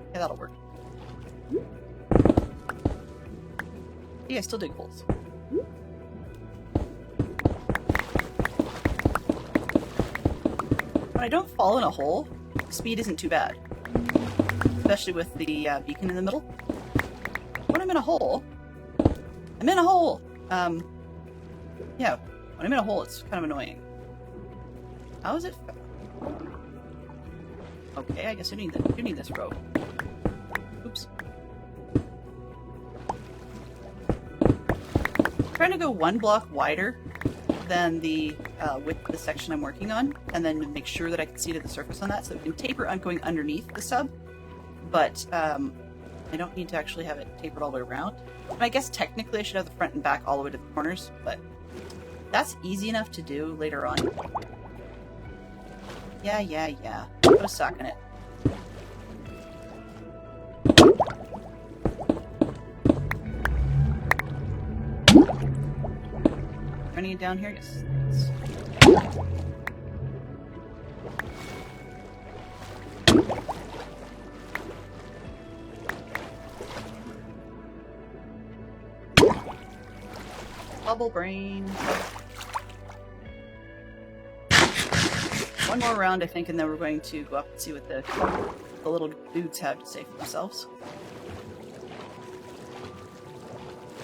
Okay, that'll work. Yeah, I still dig holes. When I don't fall in a hole, speed isn't too bad. Especially with the beacon in the middle. When I'm in a hole, I'm in a hole! Yeah, when I'm in a hole, it's kind of annoying. How is it? Okay, I guess I do need this rope. Oops. I'm trying to go one block wider than the width of the section I'm working on, and then make sure that I can see to the surface on that, so we can taper on going underneath the sub. But I don't need to actually have it tapered all the way around. And I guess technically I should have the front and back all the way to the corners, but that's easy enough to do later on. Yeah. Put a sock in it. Running it down here? Yes. Bubble brain. One more round, I think, and then we're going to go up and see what the little dudes have to say for themselves.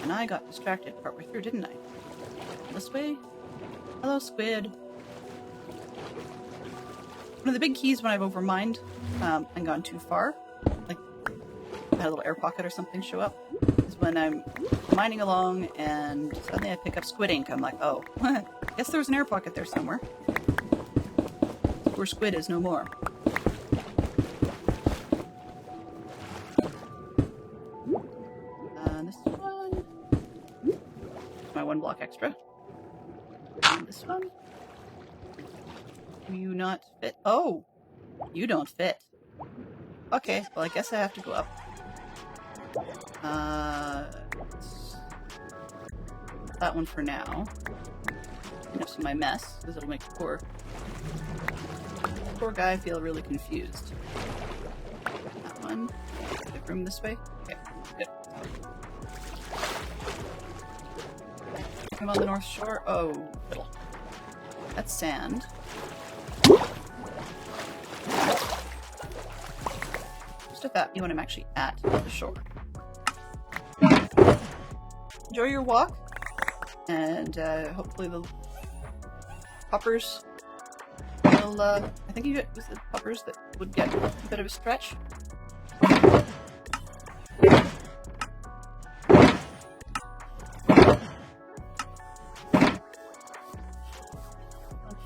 And I got distracted partway through, didn't I? This way? Hello, squid. One of the big keys when I've overmined and gone too far, like I had a little air pocket or something show up, is when I'm mining along and suddenly I pick up squid ink. I'm like, oh, guess there was an air pocket there somewhere. Where squid is no more. This one. My one block extra. And this one. Do you not fit? Oh! You don't fit. Okay, well I guess I have to go up. That one for now. Clean up some of my mess, because it'll make the poor guy feel really confused. That one. Make room this way. Okay, good. I'm on the North Shore. Oh, fiddle. That's sand. Just about me when I'm actually at the shore. Enjoy your walk, and hopefully the puppers will, I think you was the puppers that would get a bit of a stretch.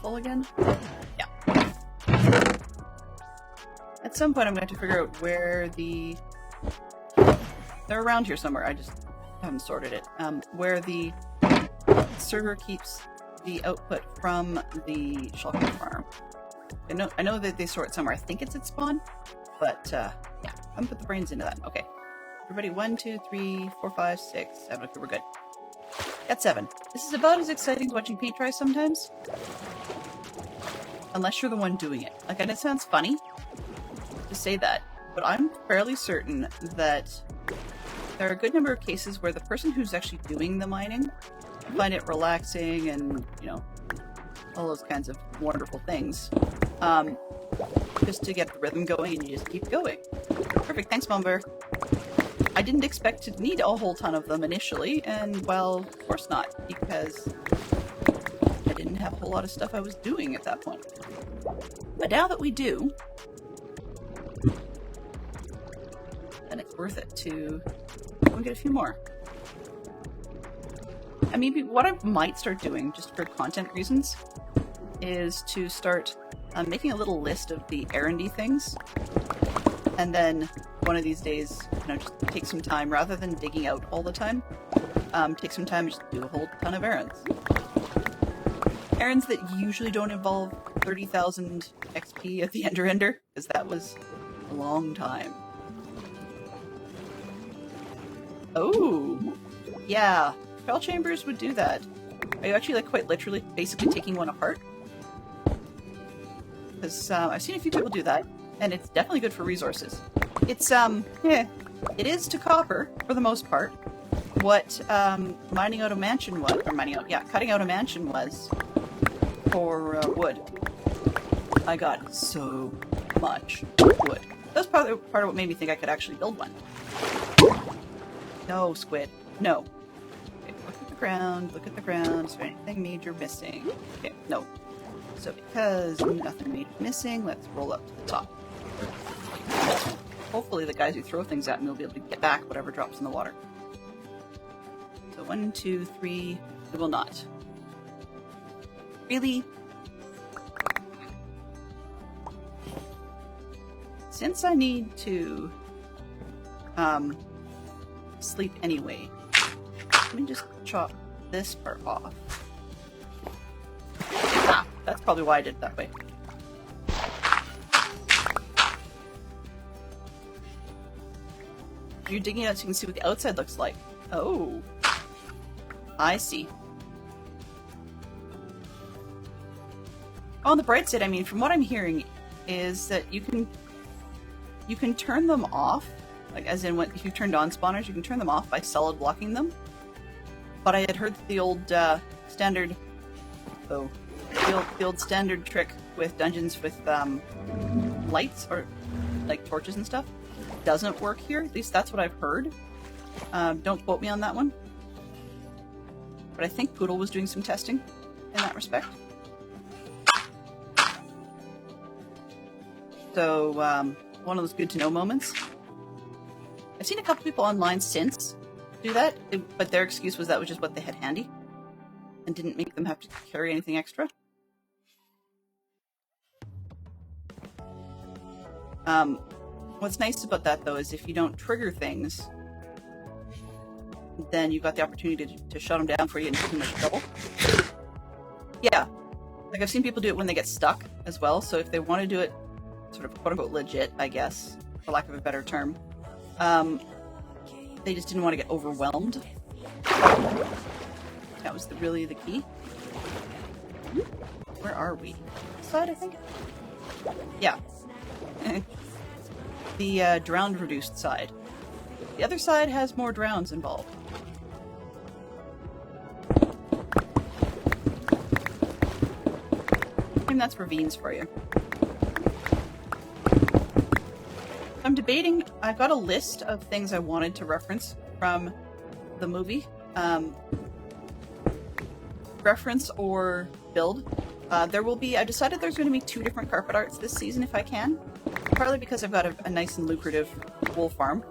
Full again? Yeah. At some point I'm going to have to figure out where they're around here somewhere, I just haven't sorted it. Where the server keeps the output from the shulker farm. I know that they store it somewhere. I think it's at spawn, but yeah, I'm gonna put the brains into that. Okay, everybody, 1, 2, 3, 4, 5, 6, 7. Okay, we're good. Got 7. This is about as exciting as watching paint dry sometimes, unless you're the one doing it. Like, and it sounds funny to say that, but I'm fairly certain that there are a good number of cases where the person who's actually doing the mining find it relaxing and, you know, all those kinds of wonderful things. Just to get the rhythm going and you just keep going. Perfect, thanks, Mumber. I didn't expect to need a whole ton of them initially, and, well, of course not, because I didn't have a whole lot of stuff I was doing at that point. But now that we do, then it's worth it to go and get a few more. I mean, what I might start doing, just for content reasons, is to start making a little list of the errandy things, and then one of these days, you know, just take some time, rather than digging out all the time, take some time and just do a whole ton of errands. Errands that usually don't involve 30,000 XP at the ender, because that was a long time. Oh, yeah. Spell chambers would do that. Are you actually, like, quite literally, basically taking one apart? Because I've seen a few people do that, and it's definitely good for resources. It's, it is to copper, for the most part, what mining out a mansion was, or cutting out a mansion was for wood. I got so much wood. That's part of what made me think I could actually build one. No, squid. No. ground, look at the ground. Is there anything major missing? Okay, no. So because nothing major missing, let's roll up to the top. Hopefully the guys who throw things at me will be able to get back whatever drops in the water. So 1, 2, 3, we will not. Really? Since I need to sleep anyway, let me just chop this part off. Ah, that's probably why I did it that way. You're digging out so you can see what the outside looks like. Oh, I see. On the bright side, I mean, from what I'm hearing, is that you can turn them off, like as in if you turned on spawners, you can turn them off by solid blocking them. But I had heard that the old standard, the old standard trick with dungeons with lights or like torches and stuff doesn't work here. At least that's what I've heard. Don't quote me on that one. But I think Poodle was doing some testing in that respect. So, one of those good to know moments. I've seen a couple people online since do that, but their excuse was that was just what they had handy and didn't make them have to carry anything extra. What's nice about that, though, is if you don't trigger things, then you've got the opportunity to shut them down before you get into too much trouble. Yeah. Like, I've seen people do it when they get stuck as well, so if they want to do it sort of quote-unquote legit, I guess, for lack of a better term, they just didn't want to get overwhelmed. That was really the key. Where are we? This side, I think? Yeah. The drowned reduced side. The other side has more drowns involved. And that's ravines for you. I'm debating, I've got a list of things I wanted to reference from the movie. Reference or build. There will be, I decided there's going to be 2 different carpet arts this season if I can. Partly because I've got a nice and lucrative wool farm.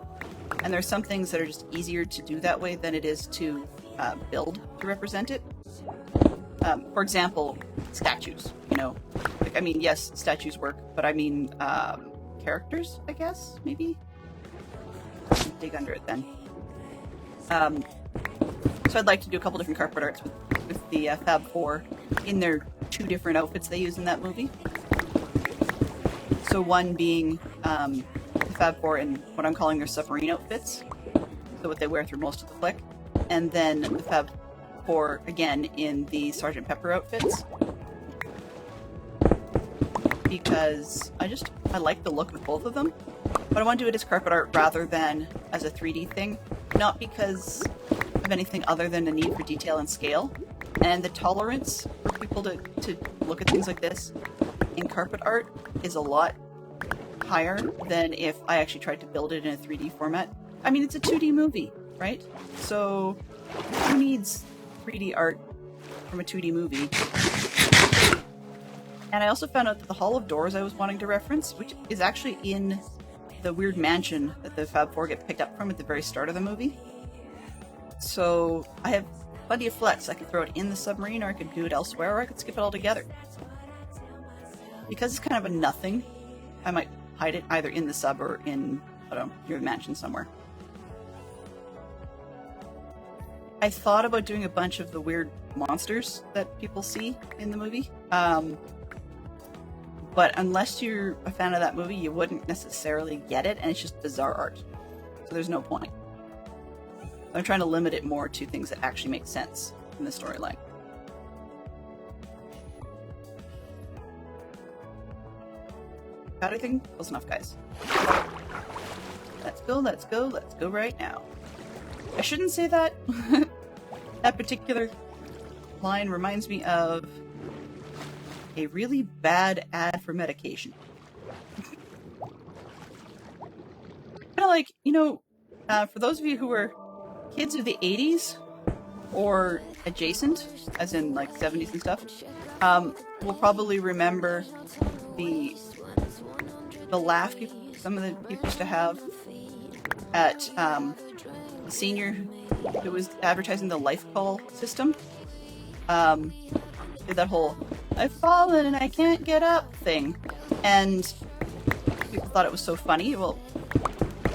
And there's some things that are just easier to do that way than it is to build to represent it. For example, statues, you know. Like, I mean, yes, statues work, but I mean, characters, I guess, maybe? Dig under it then. So I'd like to do a couple different carpet arts with the Fab Four in their 2 different outfits they use in that movie. So one being the Fab Four in what I'm calling their submarine outfits, so what they wear through most of the flick, and then the Fab Four again in the Sgt. Pepper outfits. Because I like the look of both of them, but I want to do it as carpet art rather than as a 3D thing, not because of anything other than a need for detail and scale, and the tolerance for people to look at things like this in carpet art is a lot higher than if I actually tried to build it in a 3D format. I mean, it's a 2D movie, right? So who needs 3D art from a 2D movie? And I also found out that the Hall of Doors I was wanting to reference, which is actually in the weird mansion that the Fab Four get picked up from at the very start of the movie. So I have plenty of flex. I could throw it in the submarine, or I could do it elsewhere, or I could skip it altogether. Because it's kind of a nothing, I might hide it either in the sub or in, I don't know, near the mansion somewhere. I thought about doing a bunch of the weird monsters that people see in the movie. But unless you're a fan of that movie, you wouldn't necessarily get it, and it's just bizarre art. So there's no point. I'm trying to limit it more to things that actually make sense in the storyline. Got everything? Close enough, guys. Let's go, let's go, let's go right now. I shouldn't say that. That particular line reminds me of a really bad ad for medication. Kind of like, you know, for those of you who were kids of the 80s, or adjacent, as in like 70s and stuff, will probably remember the laugh some of the people used to have at the senior who was advertising the life call system. That whole "I've fallen and I can't get up" thing, and people thought it was so funny. Well,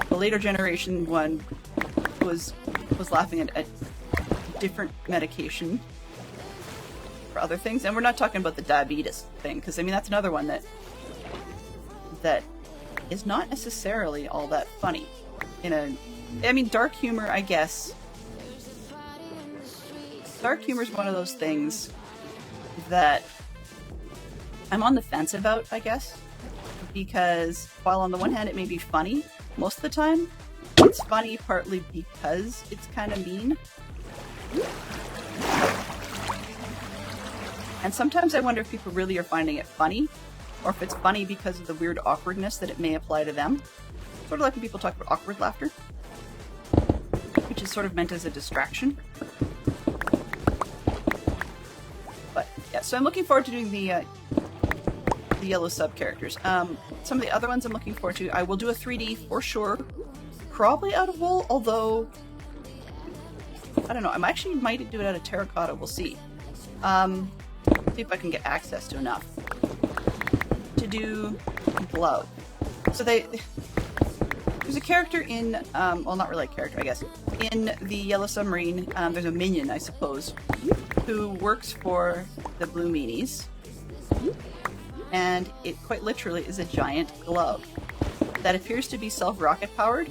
the later generation one was laughing at different medication for other things, and we're not talking about the diabetes thing, because I mean that's another one that is not necessarily all that funny. Dark humor, I guess. Dark humor is one of those things that I'm on the fence about, I guess, because while on the one hand it may be funny, most of the time it's funny partly because it's kind of mean. And sometimes I wonder if people really are finding it funny, or if it's funny because of the weird awkwardness that it may apply to them. Sort of like when people talk about awkward laughter, which is sort of meant as a distraction. But yeah, so I'm looking forward to doing the yellow sub characters. Some of the other ones I'm looking forward to, I will do a 3D for sure, probably out of wool, although I don't know, I actually might do it out of terracotta, we'll see. See if I can get access to enough to do glow. So there's a character in, well, not really a character, I guess, in the Yellow Submarine. There's a minion, I suppose, who works for the Blue Meanies, and it quite literally is a giant glove that appears to be self-rocket powered,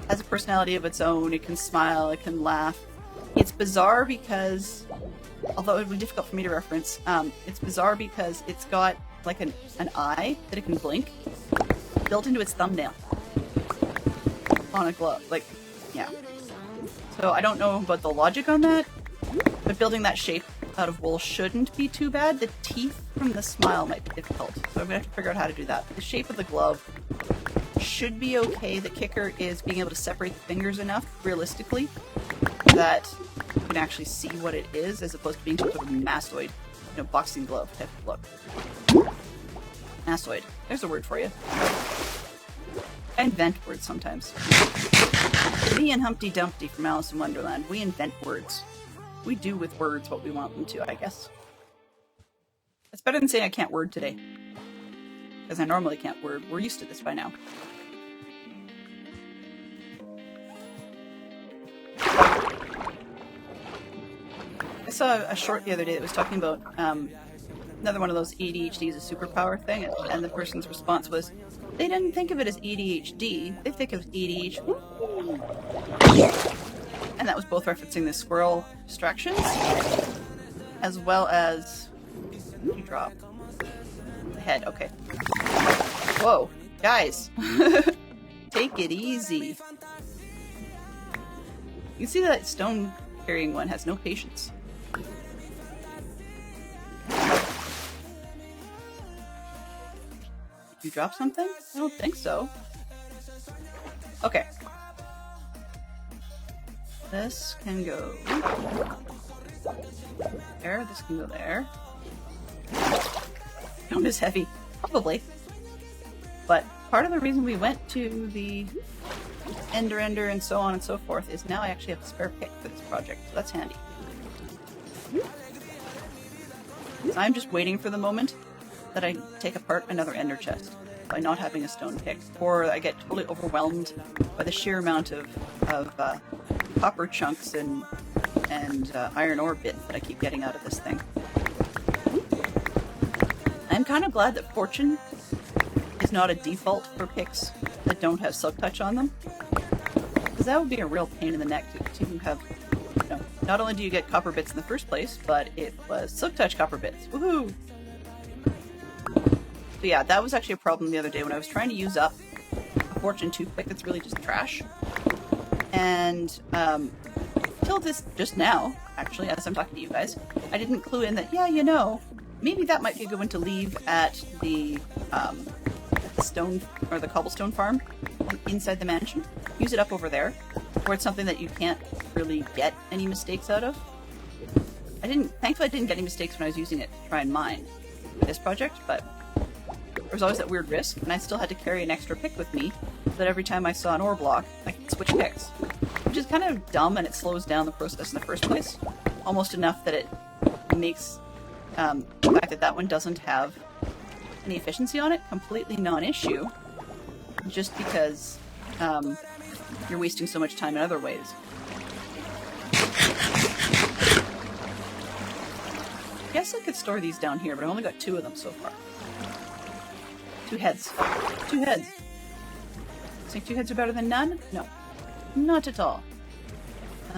has a personality of its own, it can smile, it can laugh. It's bizarre because, although it would be difficult for me to reference, it's bizarre because it's got like an eye that it can blink built into its thumbnail on a glove. Like, yeah. So I don't know about the logic on that, but building that shape out of wool shouldn't be too bad. The teeth from the smile might be difficult, so I'm gonna have to figure out how to do that. The shape of the glove should be okay. The kicker is being able to separate the fingers enough, realistically, that you can actually see what it is, as opposed to being sort of a massoid, boxing glove type of look. Massoid. There's a word for you. I invent words sometimes. Me and Humpty Dumpty from Alice in Wonderland, we invent words. We do with words what we want them to, I guess. It's better than saying I can't word today, because I normally can't word. We're used to this by now. I saw a short the other day that was talking about another one of those ADHD is a superpower thing, and the person's response was, they didn't think of it as ADHD, they think of ADHD. And that was both referencing the squirrel distractions, as well as... You drop. The head, okay. Whoa, guys. Take it easy. You can see that stone carrying one has no patience. Did you drop something? I don't think so. Okay. This can go there, this can go there. Stone is heavy. Probably. But part of the reason we went to the Ender and so on and so forth is now I actually have a spare pick for this project, so that's handy. So I'm just waiting for the moment that I take apart another Ender chest by not having a stone pick, or I get totally overwhelmed by the sheer amount of copper chunks and iron ore bits that I keep getting out of this thing. I'm kind of glad that Fortune is not a default for picks that don't have silk touch on them, because that would be a real pain in the neck to have. Not only do you get copper bits in the first place, but it was silk touch copper bits. Woohoo! So yeah, that was actually a problem the other day when I was trying to use up a Fortune toothpick that's really just trash. And till just now, actually, as I'm talking to you guys, I didn't clue in that, maybe that might be a good one to leave at the stone, or the cobblestone farm inside the mansion. Use it up over there. where it's something that you can't really get any mistakes out of. Thankfully I didn't get any mistakes when I was using it to try and mine this project, but there was always that weird risk, and I still had to carry an extra pick with me so that every time I saw an ore block, I could switch picks. Which is kind of dumb, and it slows down the process in the first place. Almost enough that it makes the fact that that one doesn't have any efficiency on it completely non-issue, just because you're wasting so much time in other ways. I guess I could store these down here, but I only got 2 of them so far. 2 heads. 2 heads. Think 2 heads are better than none? No. Not at all.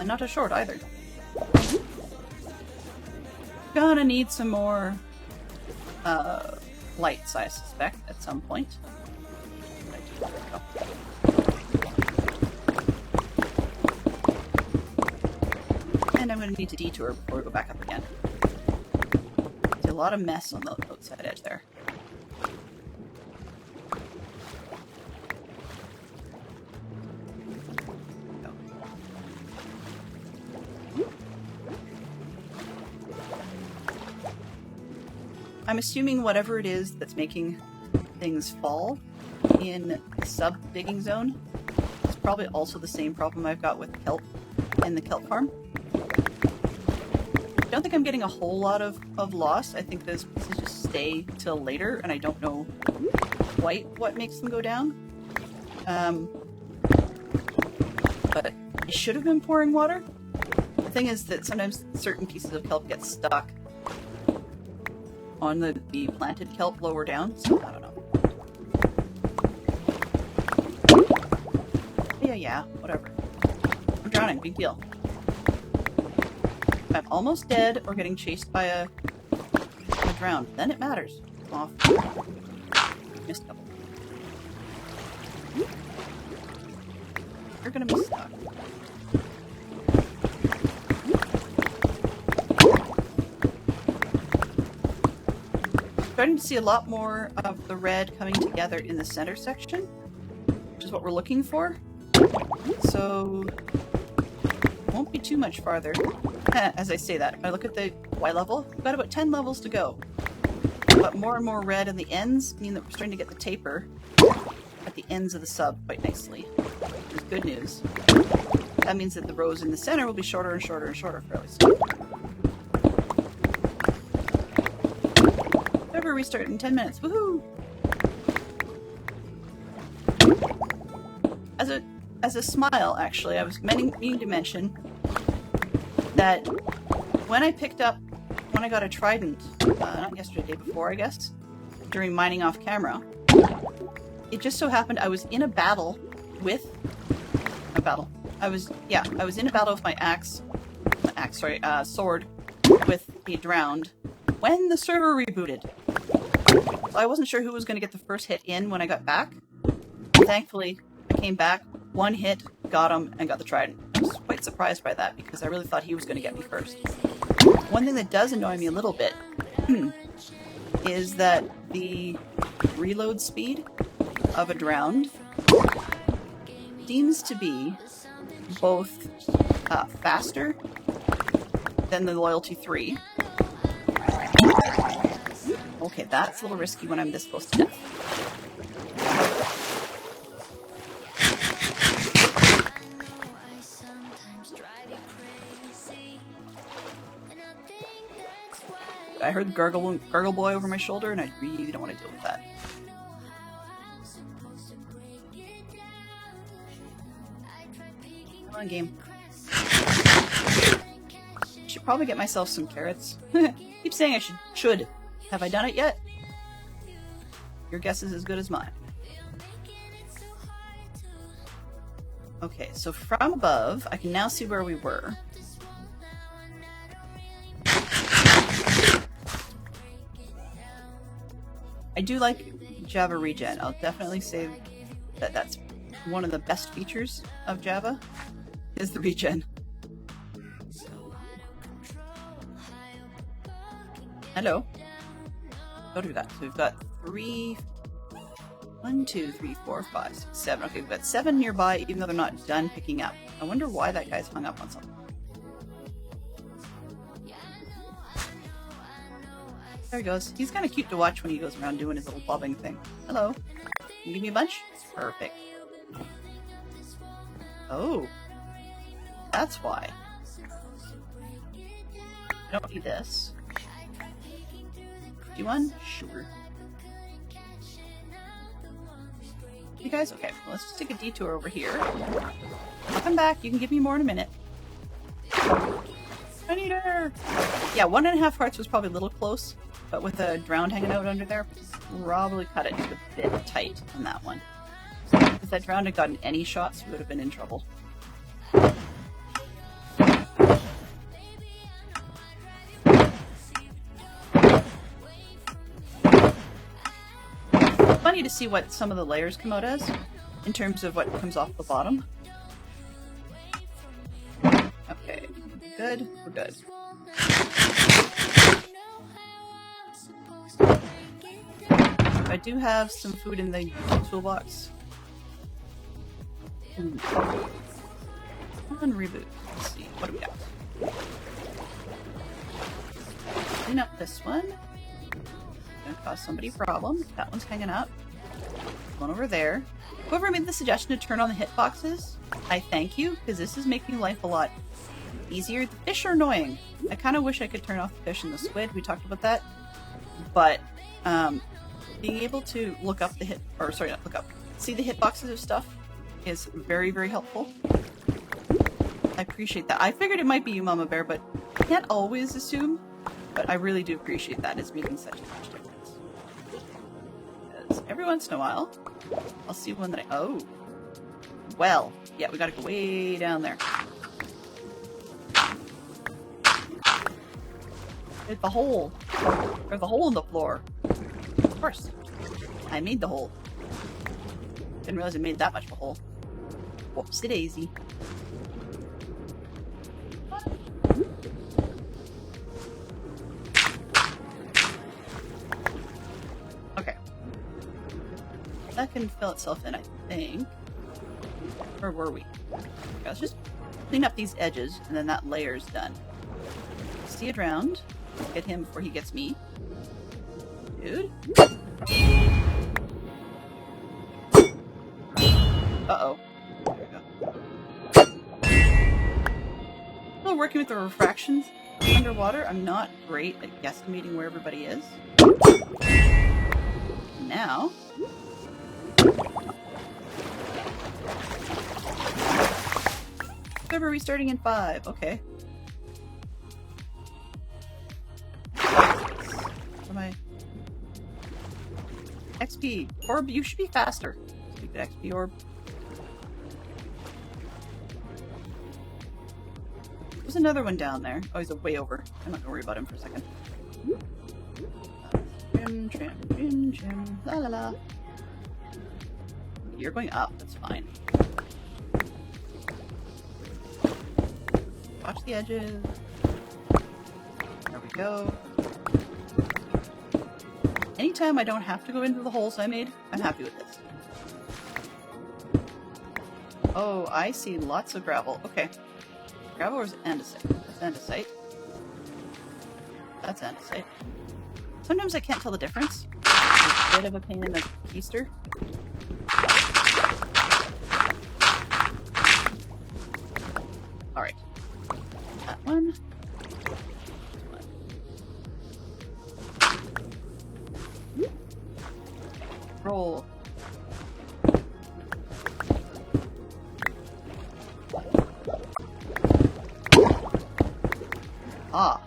Not a short either. Gonna need some more lights, I suspect, at some point. And I'm gonna need to detour before we go back up again. There's a lot of mess on the outside edge there. I'm assuming whatever it is that's making things fall in the sub-digging zone is probably also the same problem I've got with kelp in the kelp farm. I don't think I'm getting a whole lot of loss. I think those pieces just stay till later, and I don't know quite what makes them go down. But I should have been pouring water. The thing is that sometimes certain pieces of kelp get stuck on the planted kelp lower down, so I don't know. Yeah, whatever. I'm drowning, big deal. If I'm almost dead or getting chased by a drowned, then it matters. Off. Missed a couple. You're gonna be stuck. Starting to see a lot more of the red coming together in the center section, which is what we're looking for. So, won't be too much farther. As I say that, if I look at the Y level, we've got about 10 levels to go. But more and more red on the ends mean that we're starting to get the taper at the ends of the sub quite nicely, which is good news. That means that the rows in the center will be shorter and shorter and shorter fairly soon. Restart in 10 minutes. Woohoo! As a smile, actually, I was meaning to mention that when I got a trident, not yesterday, the day before, I guess, during mining off camera, it just so happened I was in a battle with I was in a battle with my sword with a drowned when the server rebooted. So I wasn't sure who was going to get the first hit in when I got back. Thankfully, I came back, 1 hit, got him, and got the trident. I was quite surprised by that because I really thought he was going to get me first. One thing that does annoy me a little bit is that the reload speed of a drowned seems to be both faster than the Loyalty 3. Okay, that's a little risky when I'm this close to death. I heard the gargle boy over my shoulder, and I really don't want to deal with that. Come on, game. Should probably get myself some carrots. Keep saying I should. Have I done it yet? Your guess is as good as mine. Okay, so from above, I can now see where we were. I do like Java regen. I'll definitely say that that's one of the best features of Java, is the regen. Hello. What do we got? So we've got 1, 2, 3, 4, 5, 6, 7. Okay, we've got 7 nearby, even though they're not done picking up. I wonder why that guy's hung up on something. There he goes. He's kind of cute to watch when he goes around doing his little bobbing thing. Hello. Can you give me a bunch? Perfect. Oh. That's why. I don't need this. Do one? Sure. You guys? Okay, well, let's just take a detour over here. I'll come back. You can give me more in a minute. I need her! Yeah, 1.5 hearts was probably a little close, but with a drowned hanging out under there, probably cut it a bit tight on that one. If that drowned had gotten any shots, we would have been in trouble. Funny to see what some of the layers come out as, in terms of what comes off the bottom. Okay, good, we're good. I do have some food in the toolbox. Come on, reboot. Let's see, what do we got? Clean up this one. Gonna cause somebody a problem. That one's hanging up. One over there. Whoever made the suggestion to turn on the hitboxes, I thank you, because this is making life a lot easier. The fish are annoying. I kind of wish I could turn off the fish and the squid. We talked about that. But, being able to look up the see the hitboxes of stuff is very, very helpful. I appreciate that. I figured it might be you, Mama Bear, but I can't always assume. But I really do appreciate that. It's making such a huge difference. Because every once in a while, I'll see one that I... Oh. Well. Yeah, we gotta go way down there. There's the hole. There's a hole in the floor. Of course. I made the hole. Didn't realize I made that much of a hole. Whoopsie daisy. Okay. That can fill itself in, I think. Where were we? Okay, let's just clean up these edges, and then that layer's done. See it round. Get him before he gets me. Dude. Uh-oh. There we go. Still working with the refractions underwater. I'm not great at guesstimating where everybody is. Now... Server restarting in 5. Okay. What am I... XP. Orb, you should be faster. Stupid XP orb. There's another one down there. Oh, he's way over. I'm not gonna worry about him for a second. Trim. La la la. You're going up, that's fine. Watch the edges. There we go. Anytime I don't have to go into the holes I made, I'm happy with this. Oh, I see lots of gravel. Okay. Gravel or is it andesite? That's andesite. That's andesite. Sometimes I can't tell the difference. It's a bit of a pain in the keister. Alright. That one. Roll. Ah.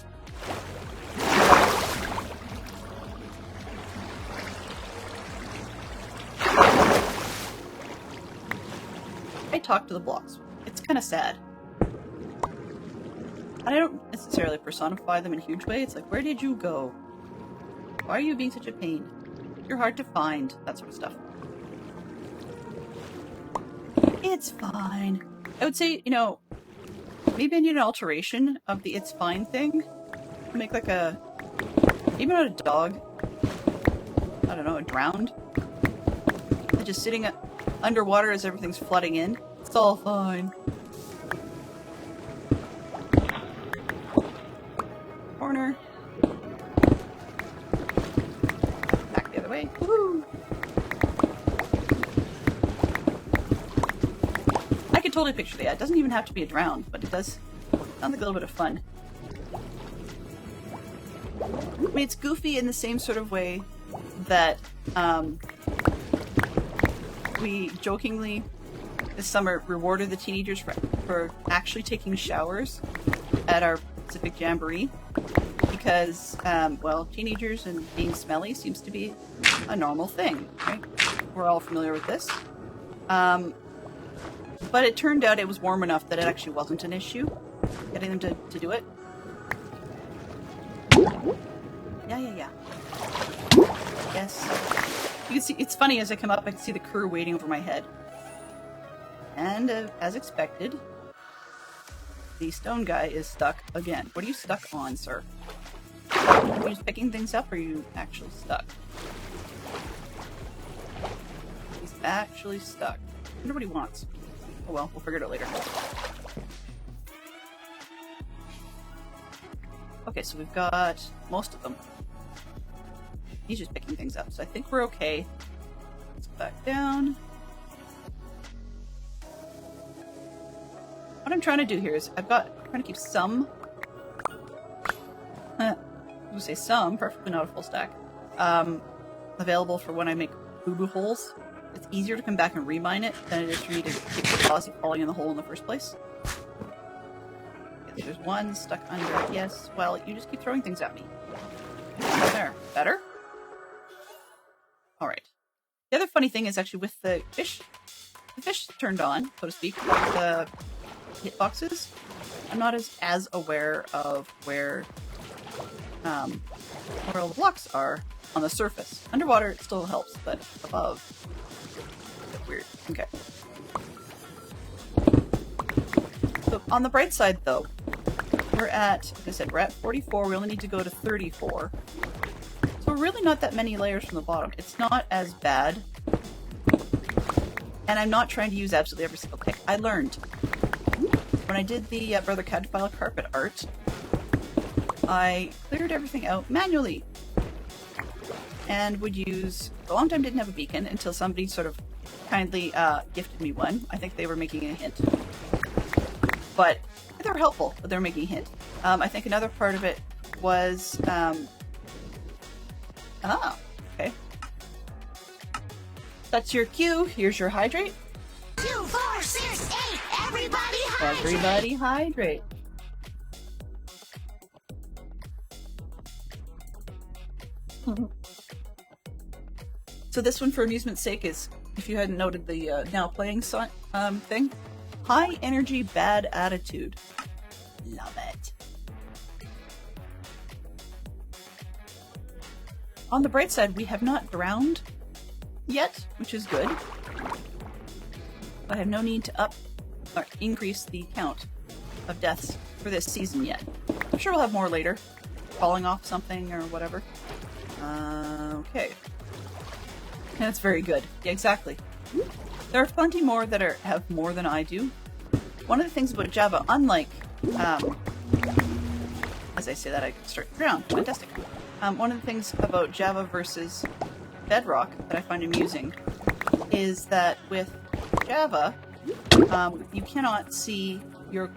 I talk to the blocks. It's kind of sad. And I don't necessarily personify them in a huge way. It's like, where did you go? Why are you being such a pain? You're hard to find. That sort of stuff. It's fine. I would say, you know, maybe I need an alteration of the it's fine thing. Make like a... Maybe not a dog. I don't know, a drowned. Just sitting underwater as everything's flooding in. It's all fine. corner. Back the other way. Woohoo! I could totally picture that. It doesn't even have to be a drown, but it does sound like a little bit of fun. I mean, it's goofy in the same sort of way that we jokingly this summer rewarded the teenagers for actually taking showers at our Pacific Jamboree because, well, teenagers and being smelly seems to be a normal thing, right? We're all familiar with this. But it turned out it was warm enough that it actually wasn't an issue getting them to do it. Yeah. Yes. You can see, it's funny, as I come up, I can see the crew waiting over my head. And, as expected, the stone guy is stuck again. What are you stuck on, sir? Are you just picking things up, or are you actually stuck? He's actually stuck. I wonder what he wants. Oh well, we'll figure it out later. Okay, so we've got most of them. He's just picking things up, so I think we're okay. Let's go back down. What I'm trying to do here is I'm trying to keep some, preferably not a full stack, available for when I make boo-boo holes. It's easier to come back and remine it than it is for me to keep the cause of falling in the hole in the first place. Okay, there's one stuck under. Yes, well, you just keep throwing things at me. There. Better? Alright. The other funny thing is actually with the fish turned on, so to speak, the hitboxes, I'm not as aware of where all the blocks are on the surface. Underwater it still helps, but above, it's a bit weird. Okay. So on the bright side though, we're at, like I said, we're at 44, we only need to go to 34. So really not that many layers from the bottom. It's not as bad. And I'm not trying to use absolutely every single pick. I learned. When I did the Brother Cadfile carpet art, I cleared everything out manually. And would use... For a long time didn't have a beacon until somebody sort of kindly gifted me one. I think they were making a hint. But they were helpful, but they were making a hint. I think another part of it was... Oh, okay. That's your cue. Here's your hydrate. 2, 4, 6, 8. Everybody hydrate. Everybody hydrate. So this one, for amusement's sake, is, if you hadn't noted the now playing thing, high energy, bad attitude. Love it. On the bright side, we have not drowned yet, which is good. I have no need to up or increase the count of deaths for this season yet. I'm sure we'll have more later. Falling off something or whatever. Okay. That's very good. Yeah, exactly. There are plenty more that have more than I do. One of the things about Java, unlike, as I say that, I start to drown. Fantastic. One of the things about Java versus Bedrock that I find amusing is that with Java, you cannot see your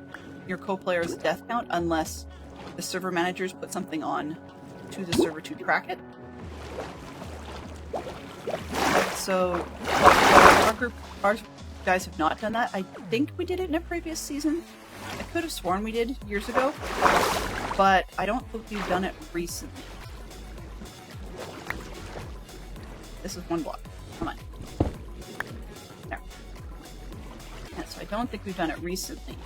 co-player's death count unless the server managers put something on to the server to track it. So our guys have not done that. I think we did it in a previous season. I could have sworn we did years ago, but I don't think we've done it recently. This is one block. Come on. There. Yeah, so I don't think we've done it recently.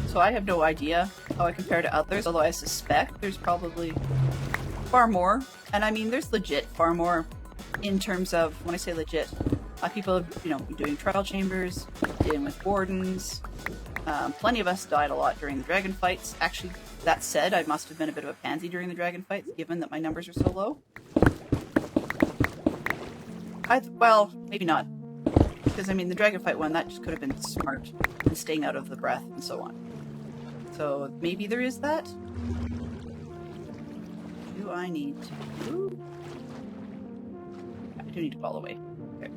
So I have no idea how I compare to others, although I suspect there's probably far more. And I mean, there's legit far more in terms of, when I say legit, people have, been doing trial chambers, dealing with wardens. Plenty of us died a lot during the dragon fights. Actually, that said, I must have been a bit of a pansy during the dragon fights, given that my numbers are so low. Well, maybe not. Because, I mean, the dragon fight one, that just could have been smart, and staying out of the breath, and so on. So maybe there is that. Do I need to? I do need to go all the way. Okay.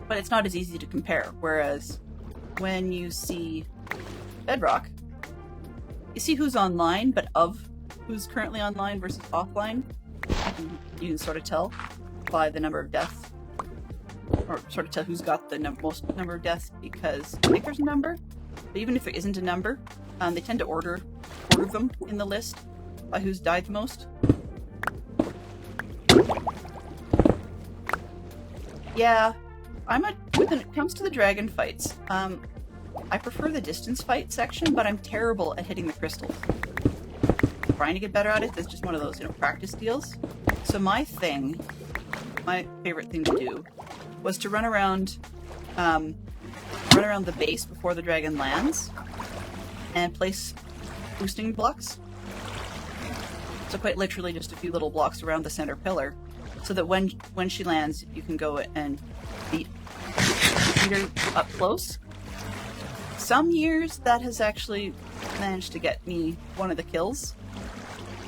But it's not as easy to compare. Whereas when you see Bedrock, you see who's online, but of who's currently online versus offline, you can sort of tell by the number of deaths, or sort of tell who's got the most number of deaths, because I think there's a number, but even if there isn't a number, they tend to order them in the list by who's died the most. Yeah, when it comes to the dragon fights, I prefer the distance fight section, but I'm terrible at hitting the crystals. Trying to get better at it, it's just one of those, practice deals. So my favorite thing to do was to run around the base before the dragon lands and place boosting blocks. So quite literally just a few little blocks around the center pillar, so that when she lands, you can go and beat her up close. Some years that has actually managed to get me one of the kills.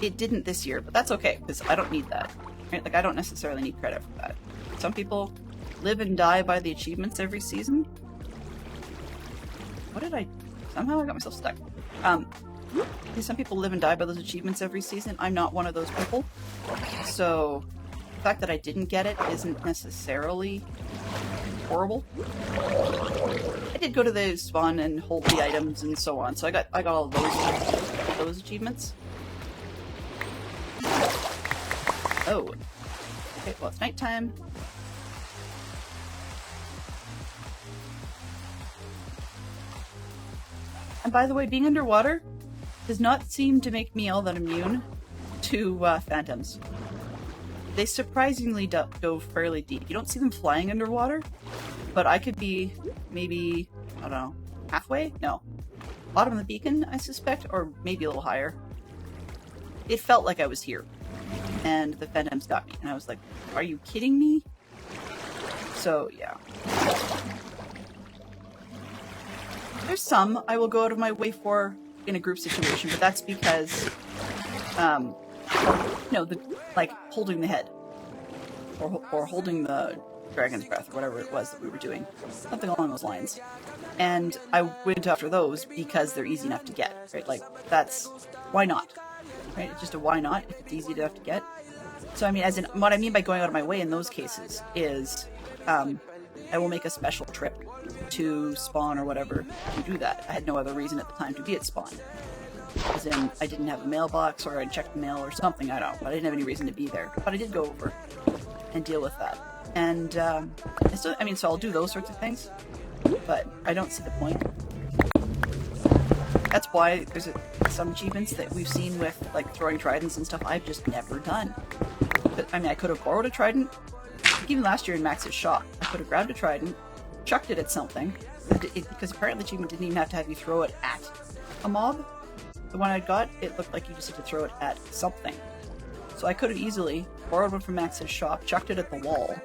It didn't this year, but that's okay, because I don't need that. Right? Like, I don't necessarily need credit for that. Some people live and die by the achievements every season. Somehow I got myself stuck. Some people live and die by those achievements every season. I'm not one of those people. So, the fact that I didn't get it isn't necessarily horrible. I did go to the spawn and hold the items and so on, so I got all those achievements. Oh. Okay, well, it's nighttime. And by the way, being underwater does not seem to make me all that immune to phantoms. They surprisingly go fairly deep. You don't see them flying underwater, but I could be maybe, I don't know, halfway? No. Bottom of the beacon, I suspect, or maybe a little higher. It felt like I was here, and the phantoms got me, and I was like, are you kidding me? So, yeah. There's some I will go out of my way for in a group situation, but that's because, holding the head, or holding the dragon's breath, or whatever it was that we were doing. Something along those lines. And I went after those because they're easy enough to get, right? Like, that's, why not? Right? It's just a why not if it's easy enough to get. So, I mean, what I mean by going out of my way in those cases is, I will make a special trip to spawn or whatever to do that. I had no other reason at the time to be at spawn. As in, I didn't have a mailbox, or I'd checked the mail or something, I don't know, but I didn't have any reason to be there. But I did go over and deal with that. And, so I'll do those sorts of things, but I don't see the point. That's why there's some achievements that we've seen with, like, throwing tridents and stuff I've just never done. But, I could have borrowed a trident. Even last year in Max's shop, I could have grabbed a trident, chucked it at something, because apparently the achievement didn't even have to have you throw it at a mob. The one I got, it looked like you just had to throw it at something. So I could have easily borrowed one from Max's shop, chucked it at the wall,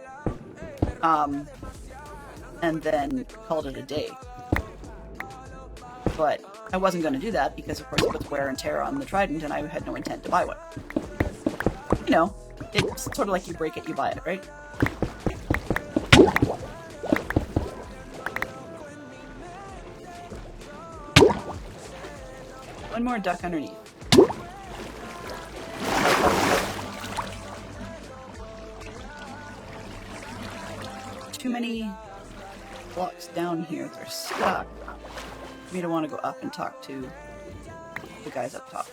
and then called it a day. But I wasn't going to do that because, of course, it puts wear and tear on the trident, and I had no intent to buy one. It's sort of like you break it, you buy it, right? One more duck underneath. Too many blocks down here. They're stuck. For me to want to go up and talk to the guys up top.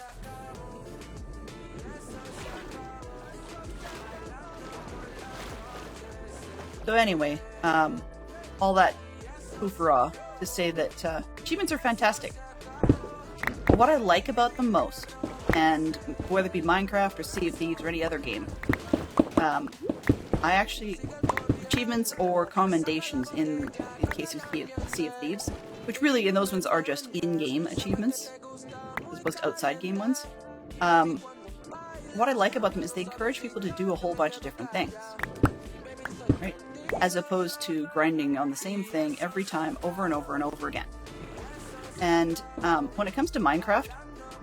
So anyway, all that hoofra to say that achievements are fantastic. What I like about them most, and whether it be Minecraft or Sea of Thieves or any other game, achievements or commendations in case of Sea of Thieves, which really in those ones are just in-game achievements, as opposed to outside game ones. What I like about them is they encourage people to do a whole bunch of different things. Right? as opposed to grinding on the same thing every time over and over and over again. And when it comes to Minecraft,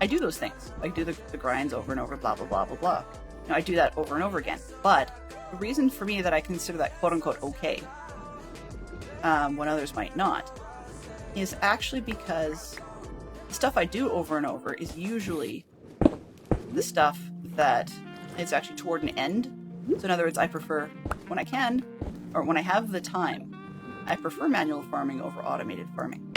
I do those things. I do the grinds over and over, blah, blah, blah, blah, blah. You know, I do that over and over again. But the reason for me that I consider that quote-unquote okay, when others might not, is actually because the stuff I do over and over is usually the stuff that is actually toward an end. So in other words, I prefer, when I can, or when I have the time, I prefer manual farming over automated farming.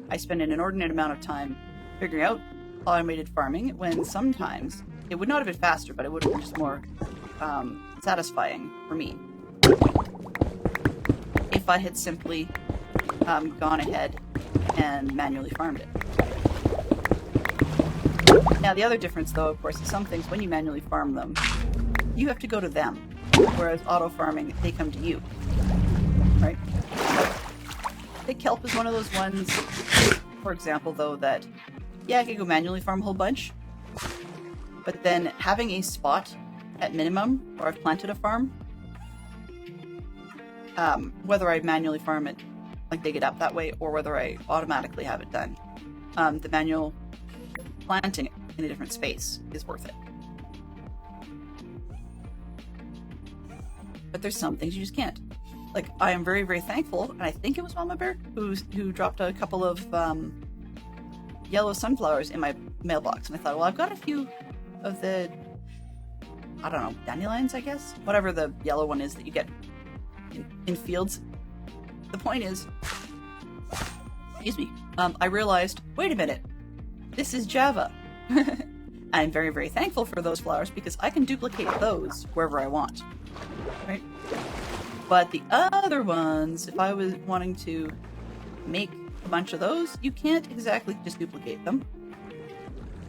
I spend an inordinate amount of time figuring out automated farming when sometimes it would not have been faster, but it would have been just more satisfying for me if I had simply gone ahead and manually farmed it. Now, the other difference, though, of course, is some things, when you manually farm them, you have to go to them, whereas auto farming, they come to you, right? I think kelp is one of those ones, for example, though, that, yeah, I could go manually farm a whole bunch, but then having a spot at minimum where I've planted a farm, whether I manually farm it, like dig it up that way, or whether I automatically have it done, the manual planting it in a different space is worth it. But there's some things you just can't. Like, I am very, very thankful, and I think it was Mama Bear who dropped a couple of yellow sunflowers in my mailbox, and I thought, well, I've got a few of the, I don't know, dandelions, I guess? Whatever the yellow one is that you get in fields. The point is, excuse me, I realized, wait a minute, this is Java. I'm very, very thankful for those flowers because I can duplicate those wherever I want, right? But the other ones, if I was wanting to make a bunch of those, you can't exactly just duplicate them.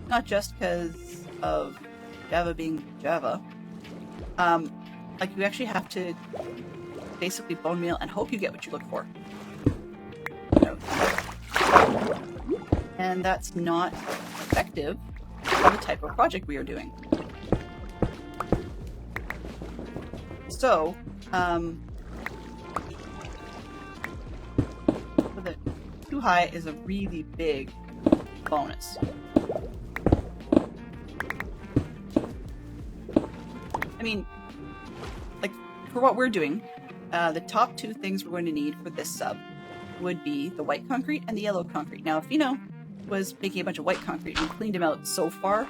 Not just because of Java being Java. Like, you actually have to basically bone meal and hope you get what you look for. And that's not effective for the type of project we are doing. So, the too high is a really big bonus. I mean, like, for what we're doing, the top two things we're going to need for this sub would be the white concrete and the yellow concrete. Now, if Fino was making a bunch of white concrete and cleaned him out so far,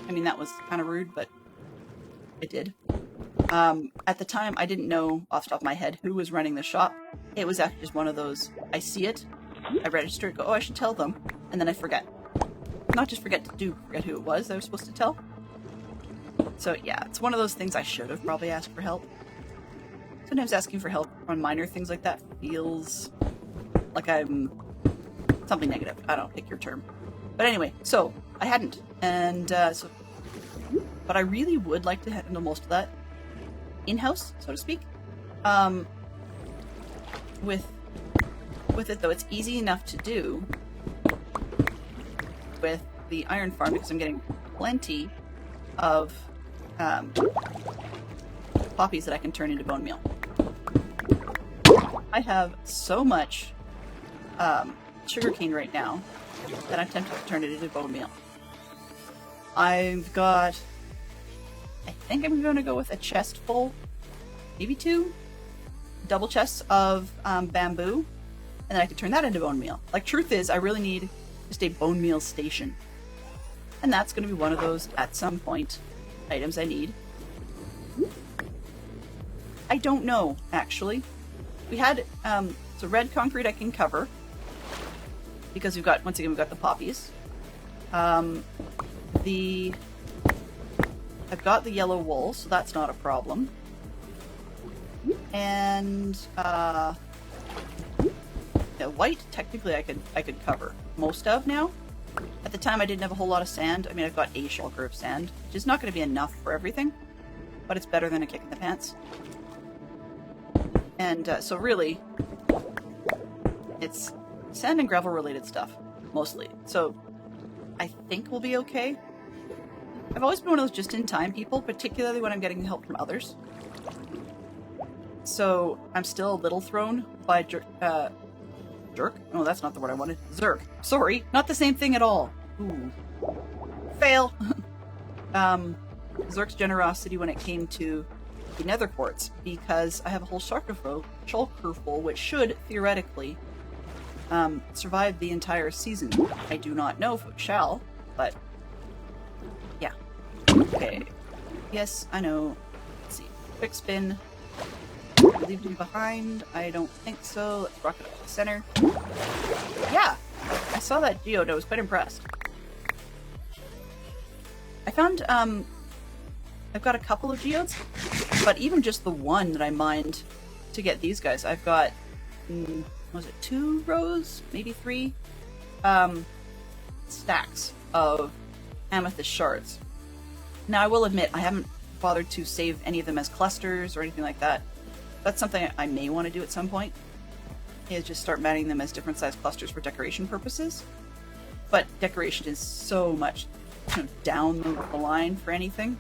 I mean, that was kind of rude, but it did. At the time, I didn't know off the top of my head who was running the shop. It was actually just one of those, I see it, I register it, go, oh, I should tell them, and then I forget. Not just forget who it was that I was supposed to tell. So yeah, it's one of those things I should have probably asked for help. Sometimes asking for help on minor things like that feels like I'm something negative. I don't pick your term. But anyway, so I hadn't. And but I really would like to handle most of that in-house, so to speak. With it though, it's easy enough to do with the iron farm because I'm getting plenty of poppies that I can turn into bone meal. I have so much sugarcane right now that I'm tempted to turn it into bone meal. I've got, I think I'm going to go with a chest full, maybe 2 double chests of bamboo, and then I could turn that into bone meal. Like, truth is, I really need just a bone meal station. And that's going to be one of those, at some point, items I need. I don't know, actually. We had, so red concrete I can cover, because we've got, once again, we've got the poppies. I've got the yellow wool, so that's not a problem. And, the white, technically I could cover most of now. At the time I didn't have a whole lot of sand. I mean, I've got a shulker of sand, which is not going to be enough for everything, but it's better than a kick in the pants. And so really, it's sand and gravel related stuff, mostly. So I think we'll be okay. I've always been one of those just-in-time people, particularly when I'm getting help from others. So I'm still a little thrown by Jerk? Oh, that's not the word I wanted. Zerk. Sorry, not the same thing at all. Ooh. Fail! Zerk's generosity when it came to the nether quartz, because I have a whole shulker full, which should, theoretically, survive the entire season. I do not know if it shall, but yeah. Okay. Yes, I know. Let's see. Quick spin. Leave me behind? I don't think so. Let's rock it up to the center. Yeah! I saw that geode. I was quite impressed. I found, I've got a couple of geodes, but even just the one that I mined to get these guys, I've got, was it 2 rows? Maybe 3? Stacks of amethyst shards. Now, I will admit, I haven't bothered to save any of them as clusters or anything like that. That's something I may want to do at some point, is just start manning them as different size clusters for decoration purposes. But decoration is so much down the line for anything.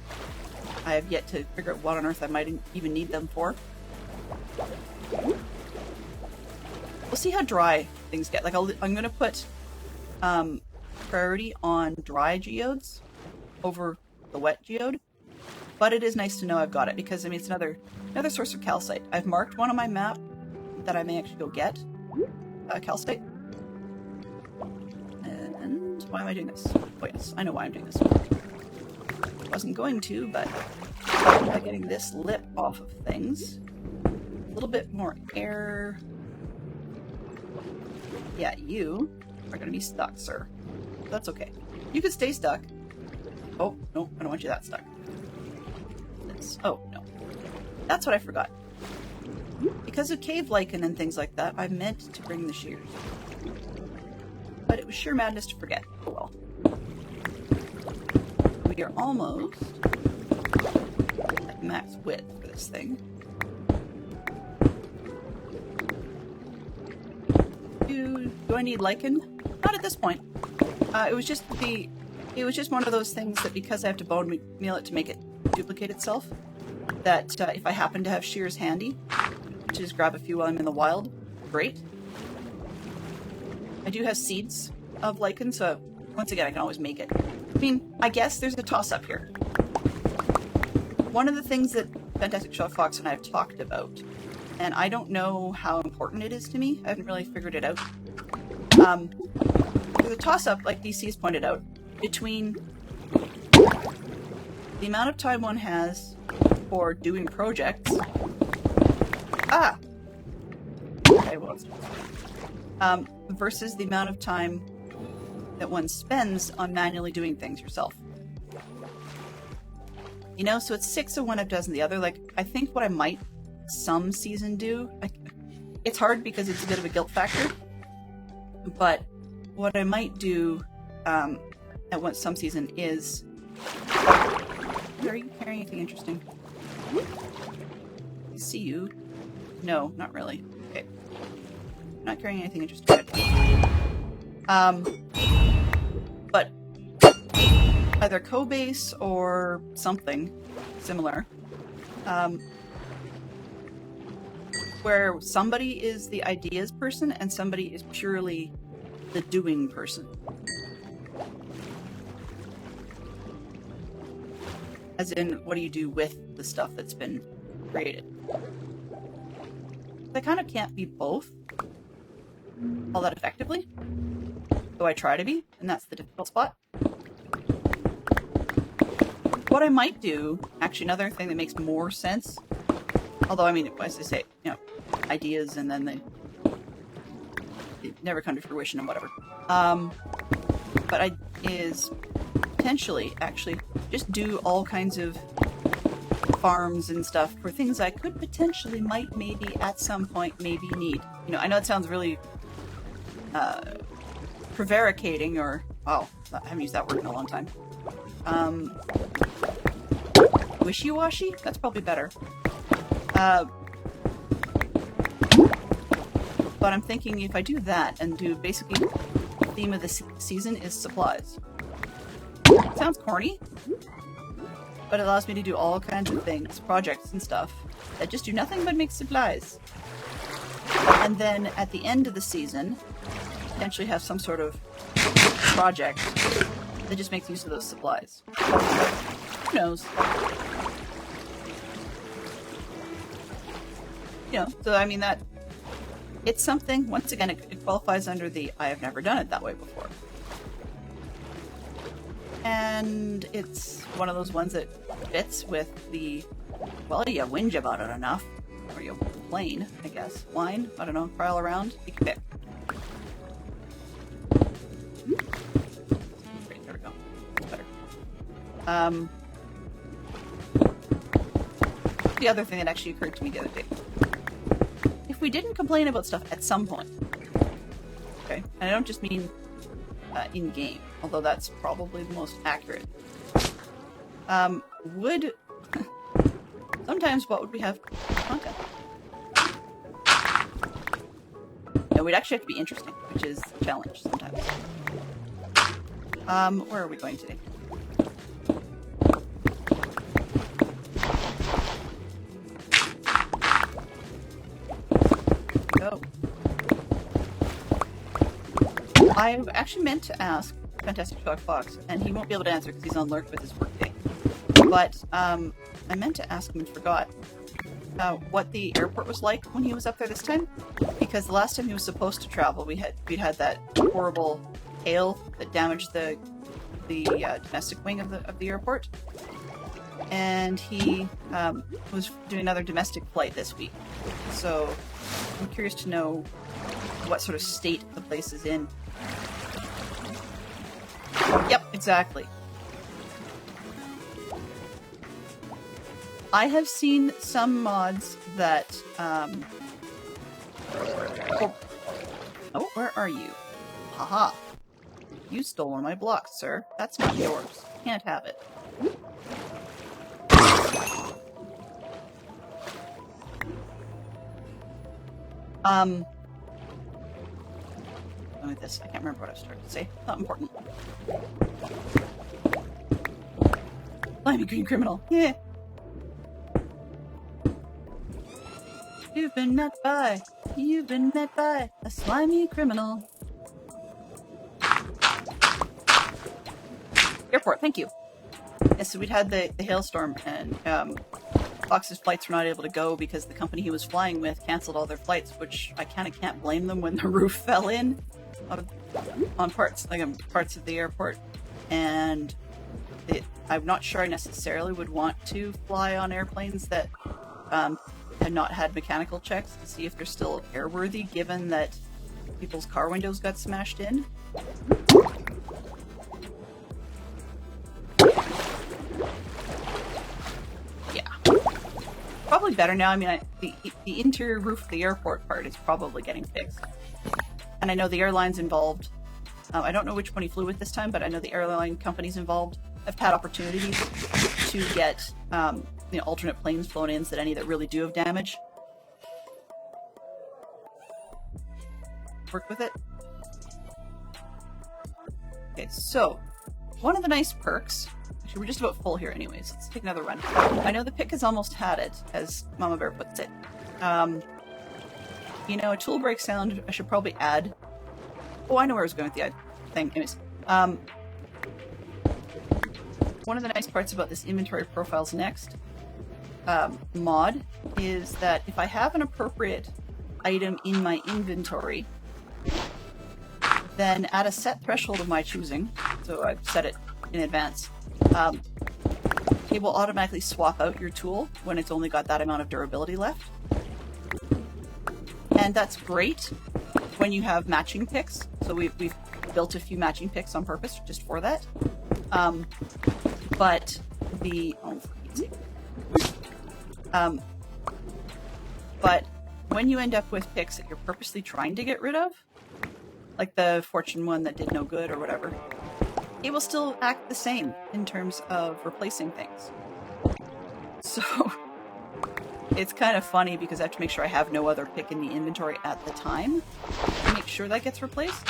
I have yet to figure out what on earth I might even need them for. We'll see how dry things get. Like, I'm going to put priority on dry geodes over the wet geode. But it is nice to know I've got it, because I mean it's another source of calcite. I've marked one on my map that I may actually go get calcite. And why am I doing this? Oh yes, I know why I'm doing this. Wasn't going to, but by getting this lip off of things, a little bit more air. Yeah, you are going to be stuck, sir. That's okay. You can stay stuck. Oh no, I don't want you that stuck. Oh, no. That's what I forgot. Because of cave lichen and things like that, I meant to bring the shears. But it was sheer madness to forget. Oh well. We are almost at max width for this thing. Do I need lichen? Not at this point. It was just one of those things that because I have to bone meal it to make it duplicate itself, that if I happen to have shears handy, to just grab a few while I'm in the wild, great. I do have seeds of lichen, so once again I can always make it. I mean, I guess there's a toss-up here. One of the things that Fantastic Shell Fox and I have talked about, and I don't know how important it is to me, I haven't really figured it out. There's a toss-up, like DC has pointed out, between the amount of time one has for doing projects. Okay, well, versus the amount of time that one spends on manually doing things yourself. You know, so it's 6 of one, half dozen the other. Like, I think what I might some season do, it's hard because it's a bit of a guilt factor, but what I might do at what some season is... Are you carrying anything interesting? I see you. No, not really. Okay. I'm not carrying anything interesting. But either co-base or something similar, where somebody is the ideas person and somebody is purely the doing person. As in, what do you do with the stuff that's been created? I kind of can't be both all that effectively, though I try to be, and that's the difficult spot. What I might do, actually another thing that makes more sense, although I mean, as I say, you know, ideas and then they never come to fruition and whatever. But is potentially actually just do all kinds of farms and stuff for things I could potentially maybe at some point maybe need. You know, I know it sounds really prevaricating, or wow, I haven't used that word in a long time. Wishy-washy? That's probably better. But I'm thinking if I do that and do basically the theme of the season is supplies. Sounds corny, but it allows me to do all kinds of things, projects and stuff, that just do nothing but make supplies. And then at the end of the season, potentially have some sort of project that just makes use of those supplies. Who knows? You know, so I mean that, it's something, once again, it qualifies under the I have never done it that way before. And it's one of those ones that fits with the, well, you whinge about it enough, or you complain, I guess. Whine, I don't know, cry all around, you can pick. Great, there we go. Better. The other thing that actually occurred to me the other day. If we didn't complain about stuff at some point, okay, and I don't just mean in-game, although that's probably the most accurate, would... sometimes what would we have? Content. No, we'd actually have to be interesting, which is a challenge sometimes. Where are we going today? Go. I actually meant to ask Fantastic Dog Fox, and he won't be able to answer because he's on lurk with his workday. But I meant to ask him and forgot what the airport was like when he was up there this time, because the last time he was supposed to travel, we'd had that horrible hail that damaged the domestic wing of the airport, and he was doing another domestic flight this week. So I'm curious to know what sort of state the place is in. Yep, exactly. I have seen some mods that, oh, where are you? Haha. You stole one of my blocks, sir. That's not yours. Can't have it. With this, I can't remember what I started to say. Not important. Slimy green criminal. Yeah. You've been met by a slimy criminal. Airport, thank you. Yes, so we'd had the hailstorm, and Fox's flights were not able to go because the company he was flying with canceled all their flights, which I kind of can't blame them when the roof fell in on parts of the airport. And I'm not sure I necessarily would want to fly on airplanes that had not had mechanical checks to see if they're still airworthy, given that people's car windows got smashed in. Yeah. Probably better now. I mean, the interior roof of the airport part is probably getting fixed. And I know the airlines involved, I don't know which one he flew with this time, but I know the airline companies involved have had opportunities to get alternate planes flown in, so that any that really do have damage work with it. Okay, so one of the nice perks, actually we're just about full here anyways, let's take another run. I know the pick has almost had it, as Mama Bear puts it. A tool break sound I should probably add. Oh, I know where I was going with the thing. Anyways, one of the nice parts about this inventory profiles next mod is that if I have an appropriate item in my inventory, then at a set threshold of my choosing, so I've set it in advance, it will automatically swap out your tool when it's only got that amount of durability left. And that's great when you have matching picks. So we've built a few matching picks on purpose just for that. But when you end up with picks that you're purposely trying to get rid of, like the fortune one that did no good or whatever, it will still act the same in terms of replacing things. So it's kind of funny because I have to make sure I have no other pick in the inventory at the time to make sure that gets replaced.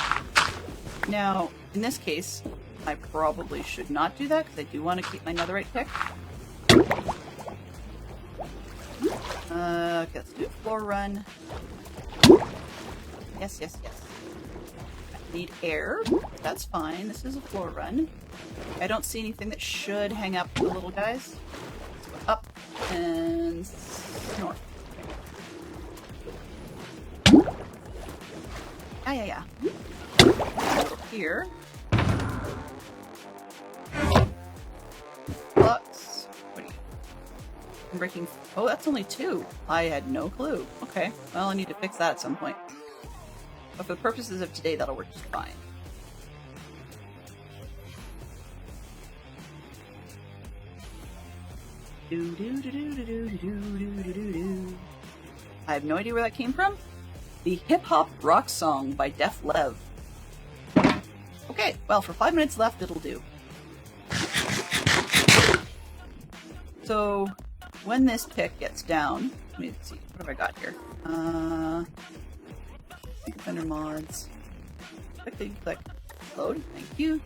Now, in this case, I probably should not do that because I do want to keep my netherite pick. Okay, let's do a floor run. Yes, yes, yes. Need air. That's fine. This is a floor run. I don't see anything that should hang up the little guys. Let's go up and north. Yeah. Over here. Flux. What are you? I'm breaking. Oh, that's only 2. I had no clue. Okay. Well, I need to fix that at some point. But for the purposes of today, that'll work just fine. I have no idea where that came from. The hip-hop rock song by Def Lev. Okay, well, for 5 minutes left, it'll do. So, when this pick gets down, let me see, what have I got here? Under mods. Click. Load, thank you.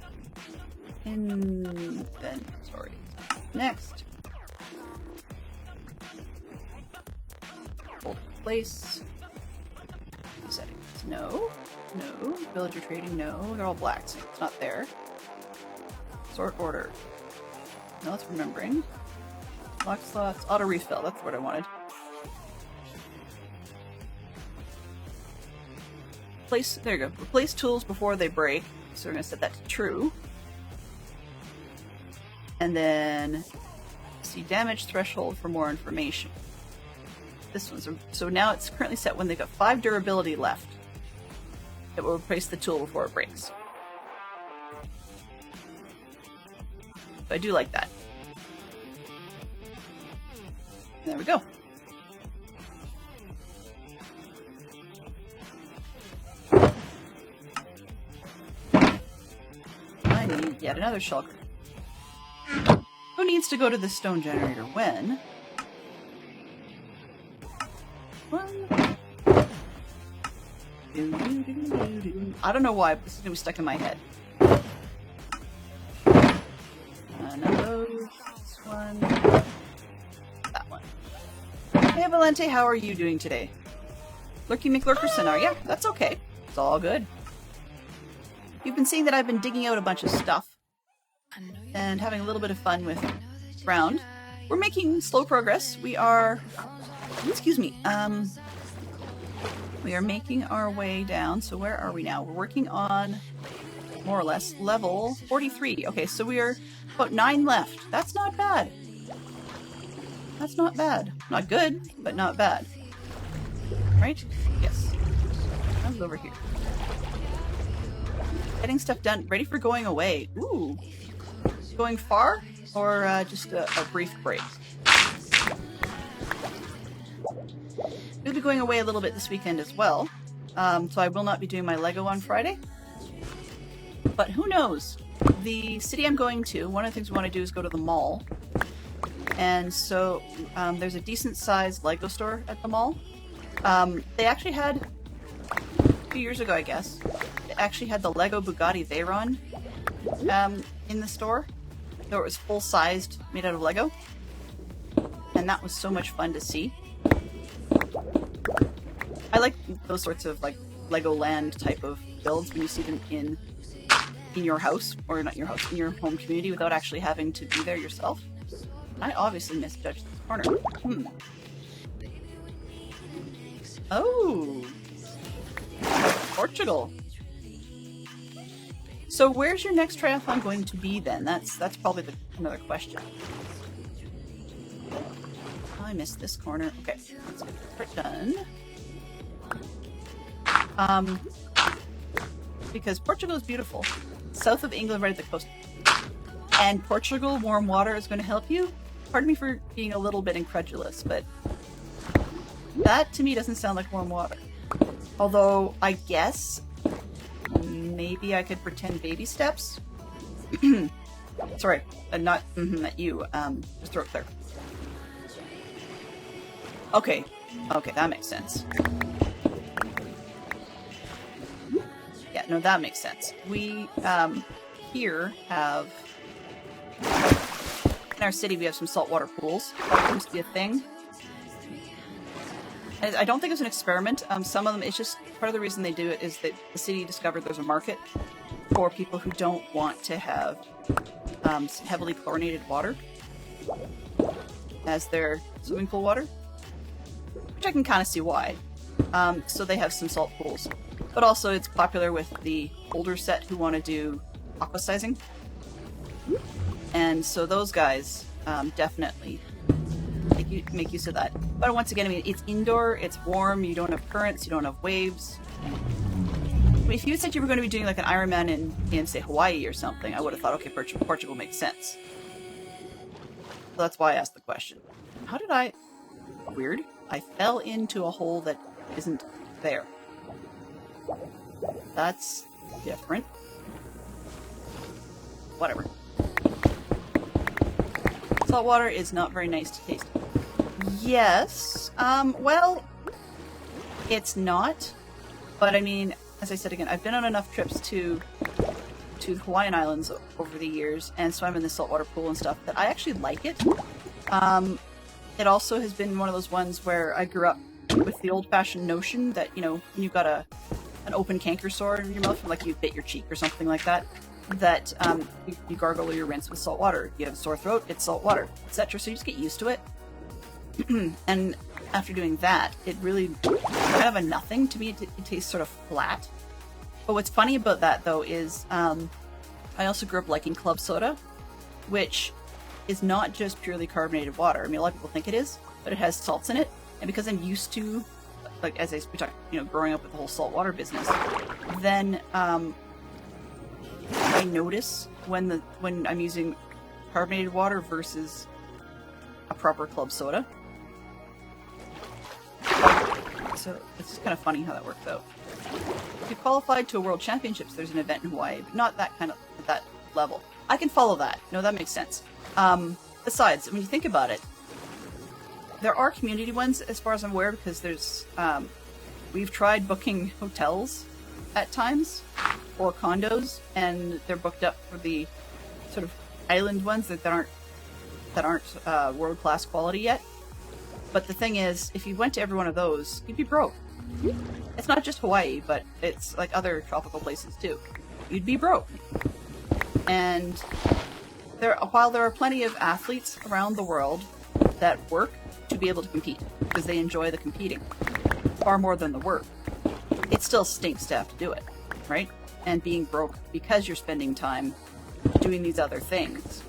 Inventory. Next. Hold place. Settings. No. Villager trading, no. They're all black, so it's not there. Sort order. No, it's remembering. Lock slots. Auto refill, that's what I wanted. There you go. Replace tools before they break. So we're going to set that to true. And then see damage threshold for more information. This one's so now it's currently set when they've got 5 durability left. It will replace the tool before it breaks. So I do like that. There we go. I need yet another shulker. Who needs to go to the stone generator when? I don't know why, but this is going to be stuck in my head. None of those. This one. That one. Hey, Valente, how are you doing today? Lurky McLurkerson, are ya? That's okay. It's all good. You've been seeing that I've been digging out a bunch of stuff and having a little bit of fun with ground. We're making slow progress. We are... Excuse me. We are making our way down. So where are we now? We're working on, more or less, level 43. Okay, so we are about 9 left. That's not bad. That's not bad. Not good, but not bad. Right? Yes. How's it over here? Getting stuff done. Ready for going away. Ooh. Going far? Or just a brief break? We'll be going away a little bit this weekend as well. So I will not be doing my Lego on Friday. But who knows? The city I'm going to, one of the things we want to do is go to the mall. And so there's a decent sized Lego store at the mall. They actually had, a few years ago I guess, they actually had the Lego Bugatti Veyron in the store. So it was full sized, made out of Lego. And that was so much fun to see. I like those sorts of like Legoland type of builds when you see them in your house, or not your house, in your home community without actually having to be there yourself. I obviously misjudged this corner. Oh! Portugal! So where's your next triathlon going to be then? That's probably another question. I missed this corner. Okay, let's get it done. Because Portugal is beautiful. South of England, right at the coast. And Portugal, warm water is going to help you? Pardon me for being a little bit incredulous, but that to me doesn't sound like warm water. Although, I guess maybe I could pretend baby steps? Sorry, not at you. Just throat clear. Okay, that makes sense. Yeah, no, that makes sense. We, here have... In our city, we have some saltwater pools. That seems to be a thing. I don't think it's an experiment. Some of them, it's just part of the reason they do it is that the city discovered there's a market for people who don't want to have heavily chlorinated water as their swimming pool water, which I can kind of see why. So they have some salt pools, but also it's popular with the older set who want to do aquasizing, and so those guys definitely make use of that. But once again, I mean, it's indoor, it's warm, you don't have currents, you don't have waves. I mean, if you said you were going to be doing like an Ironman in say Hawaii or something, I would have thought, okay, Portugal makes sense. So that's why I asked the question. How did I... Weird. I fell into a hole that isn't there. That's different. Whatever. Salt water is not very nice to taste. Yes. Well, it's not. But I mean, as I said again, I've been on enough trips to the Hawaiian Islands over the years and swam in the saltwater pool and stuff that I actually like it. It also has been one of those ones where I grew up with the old-fashioned notion that, you know, when you've got an open canker sore in your mouth, like you bit your cheek or something like that, that you gargle or you rinse with salt water. You have a sore throat, it's salt water, etc. So you just get used to it. And after doing that, it really kind of a nothing to me. It tastes sort of flat. But what's funny about that, though, is I also grew up liking club soda, which is not just purely carbonated water. I mean, a lot of people think it is, but it has salts in it. And because I'm used to, like, as we talked, you know, growing up with the whole saltwater business, then I notice when I'm using carbonated water versus a proper club soda. So it's just kind of funny how that works out. If you qualified to a World Championships, there's an event in Hawaii, but not that kind of at that level. I can follow that. No, that makes sense. Besides, when you think about it, there are community ones, as far as I'm aware, because there's we've tried booking hotels at times or condos, and they're booked up for the sort of island ones that aren't world-class quality yet. But the thing is, if you went to every one of those, you'd be broke. It's not just Hawaii, but it's like other tropical places too. You'd be broke. And while there are plenty of athletes around the world that work to be able to compete, because they enjoy the competing far more than the work, it still stinks to have to do it, right? And being broke because you're spending time doing these other things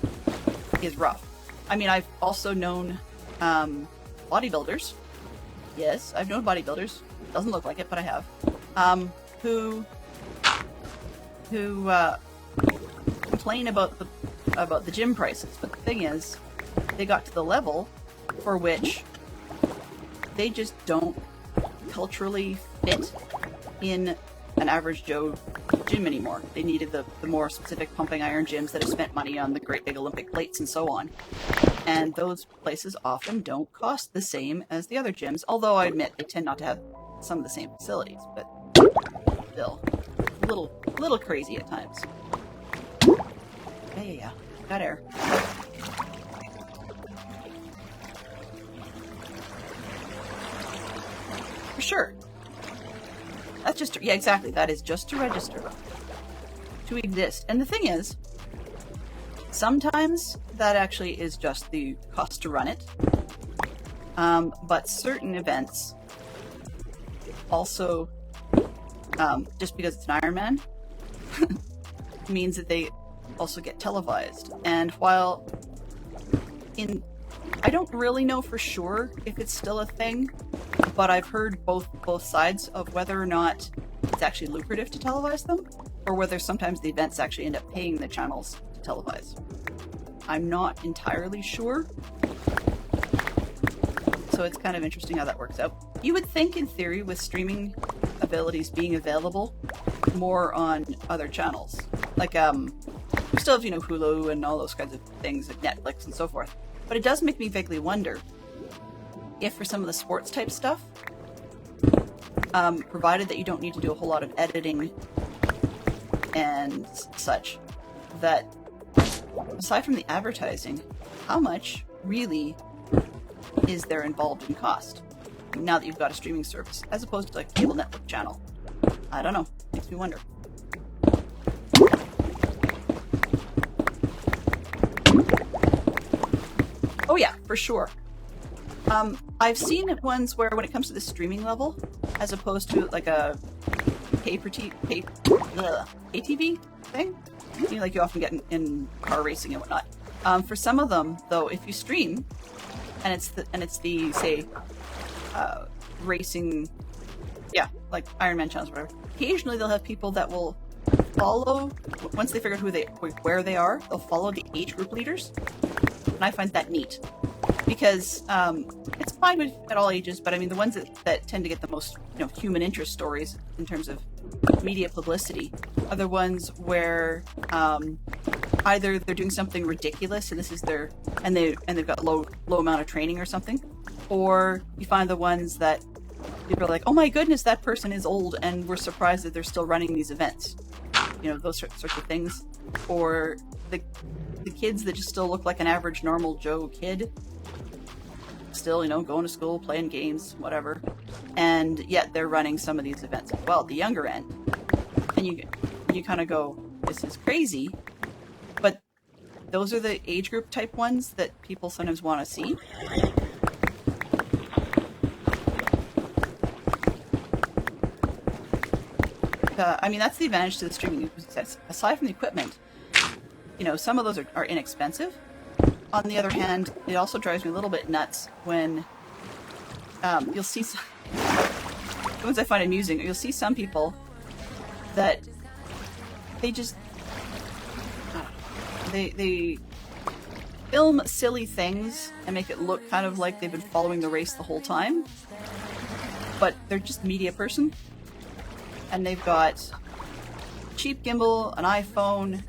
is rough. I mean, I've also known bodybuilders. Yes, I've known bodybuilders. Doesn't look like it, but I have. Who complain about the gym prices. But the thing is, they got to the level for which they just don't culturally fit in an average Joe gym anymore. They needed the more specific pumping iron gyms that have spent money on the great big Olympic plates and so on. And those places often don't cost the same as the other gyms, although I admit they tend not to have some of the same facilities, but still, a little crazy at times. Yeah. Got air. For sure. That's just, yeah, exactly. That is just to register. To exist. And the thing is, sometimes that actually is just the cost to run it. But certain events also, just because it's an Ironman, means that they also get televised. And while I don't really know for sure if it's still a thing, but I've heard both sides of whether or not it's actually lucrative to televise them, or whether sometimes the events actually end up paying the channels to televise. I'm not entirely sure. So it's kind of interesting how that works out. You would think, in theory, with streaming abilities being available more on other channels, like we still have, Hulu and all those kinds of things, like Netflix and so forth. But it does make me vaguely wonder if for some of the sports type stuff, provided that you don't need to do a whole lot of editing and such, that aside from the advertising, how much really is there involved in cost? now that you've got a streaming service, as opposed to like a cable network channel. I don't know. Makes me wonder. Oh yeah, for sure. I've seen ones where when it comes to the streaming level, as opposed to like a ATV thing, you know, like you often get in car racing and whatnot. For some of them, though, if you stream, and it's the say racing, yeah, like Ironman channels, or whatever. Occasionally, they'll have people that will follow once they figure out where they are. They'll follow the age group leaders, and I find that neat because it's fine at all ages, but I mean the ones that tend to get the most human interest stories in terms of media publicity are the ones where either they're doing something ridiculous and this is they've got low amount of training or something, or you find the ones that people are like, oh my goodness, that person is old and we're surprised that they're still running these events, those sorts of things, or the kids that just still look like an average normal Joe kid, still going to school, playing games, whatever, and yet they're running some of these events as well at the younger end, and you kind of go, this is crazy. But those are the age group type ones that people sometimes want to see. I mean, that's the advantage to the streaming. Aside from the equipment, some of those are inexpensive. On the other hand, it also drives me a little bit nuts when you'll see the ones I find amusing. You'll see some people that they just they film silly things and make it look kind of like they've been following the race the whole time, but they're just a media person, and they've got a cheap gimbal, an iPhone,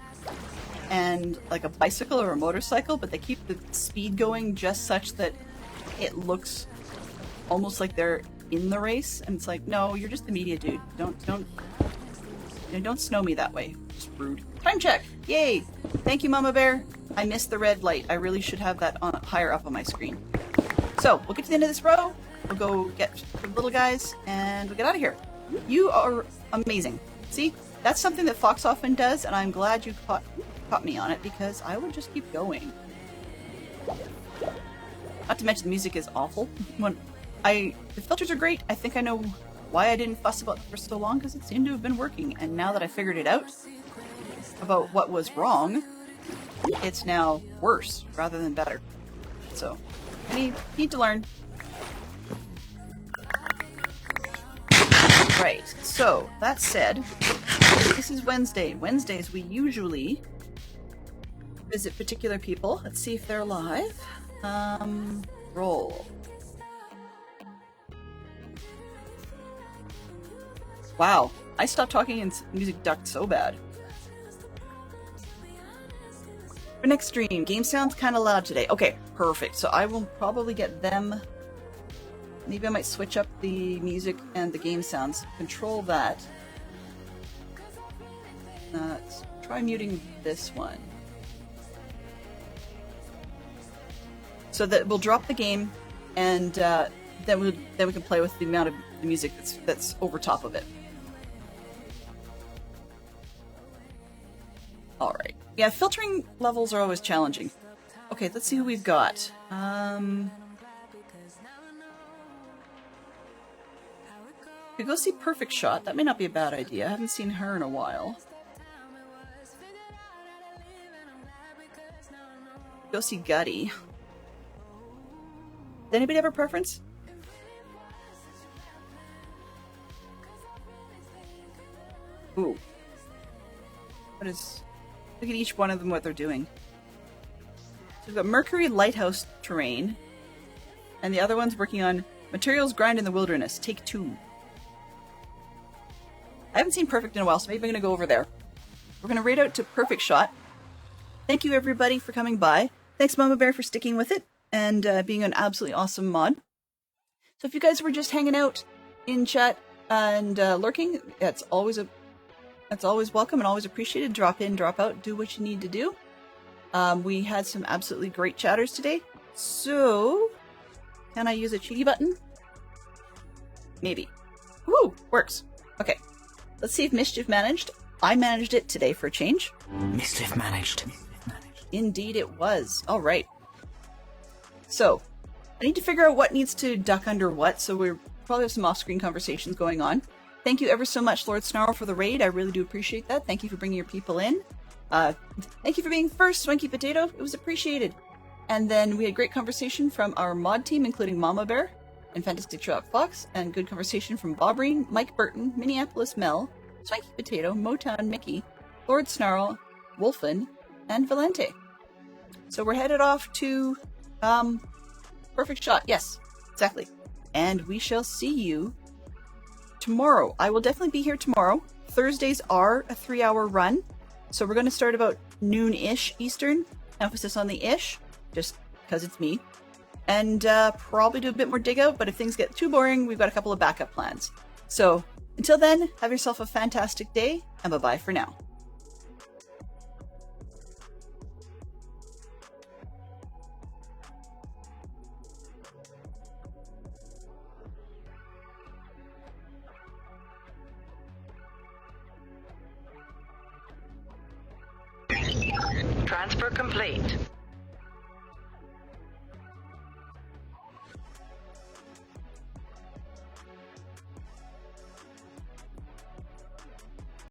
and like a bicycle or a motorcycle, but they keep the speed going just such that it looks almost like they're in the race, and it's like, no, you're just the media dude. Don't snow me that way. Just rude. Time check! Yay! Thank you, Mama Bear. I missed the red light. I really should have that on higher up on my screen. So, we'll get to the end of this row. We'll go get the little guys, and we'll get out of here. You are amazing. See? That's something that Fox often does, and I'm glad you caught me on it, because I would just keep going. Not to mention the music is awful. The filters are great. I think I know why I didn't fuss about it for so long, because it seemed to have been working, and now that I figured it out about what was wrong, it's now worse rather than better. So, I need to learn. Right, so, that said, this is Wednesday. Wednesdays we usually visit particular people. Let's see if they're alive. Roll. Wow, I stopped talking and music ducked so bad. For next stream, game sounds kind of loud today. Okay, perfect. So I will probably get them. Maybe I might switch up the music and the game sounds. Control that. Let's try muting this one. So that we'll drop the game, and then we can play with the amount of the music that's over top of it. All right. Yeah, filtering levels are always challenging. Okay, let's see who we've got. We go see Perfect Shot. That may not be a bad idea. I haven't seen her in a while. Go see Gutty. Does anybody have a preference? Ooh. Look at each one of them, what they're doing. So we've got Mercury Lighthouse Terrain, and the other one's working on Materials Grind in the Wilderness, Take 2. I haven't seen Perfect in a while, so maybe I'm going to go over there. We're going to raid out to Perfect Shot. Thank you, everybody, for coming by. Thanks, Mama Bear, for sticking with it and being an absolutely awesome mod. So if you guys were just hanging out in chat and lurking, that's always welcome and always appreciated. Drop in, drop out, do what you need to do. We had some absolutely great chatters today. So, can I use a cheaty button? Maybe. Woo! Works. Okay. Let's see if Mischief managed. I managed it today for a change. Mischief managed. Indeed it was. All right. So, I need to figure out what needs to duck under what, so we'll probably have some off-screen conversations going on. Thank you ever so much, Lord Snarl, for the raid. I really do appreciate that. Thank you for bringing your people in. Thank you for being first, Swanky Potato. It was appreciated. And then we had great conversation from our mod team, including Mama Bear and Fantastic Trap Fox, and good conversation from Bobreen, Mike Burton, Minneapolis Mel, Swanky Potato, Motown Mickey, Lord Snarl, Wolfen, and Valente. So we're headed off to, Perfect Shot. Yes, exactly. And we shall see you tomorrow. I will definitely be here tomorrow. Thursdays are a 3-hour run. So we're going to start about noon-ish Eastern. Emphasis on the ish, just because it's me. And probably do a bit more dig out, but if things get too boring, we've got a couple of backup plans. So until then, have yourself a fantastic day, and bye-bye for now. Transfer complete.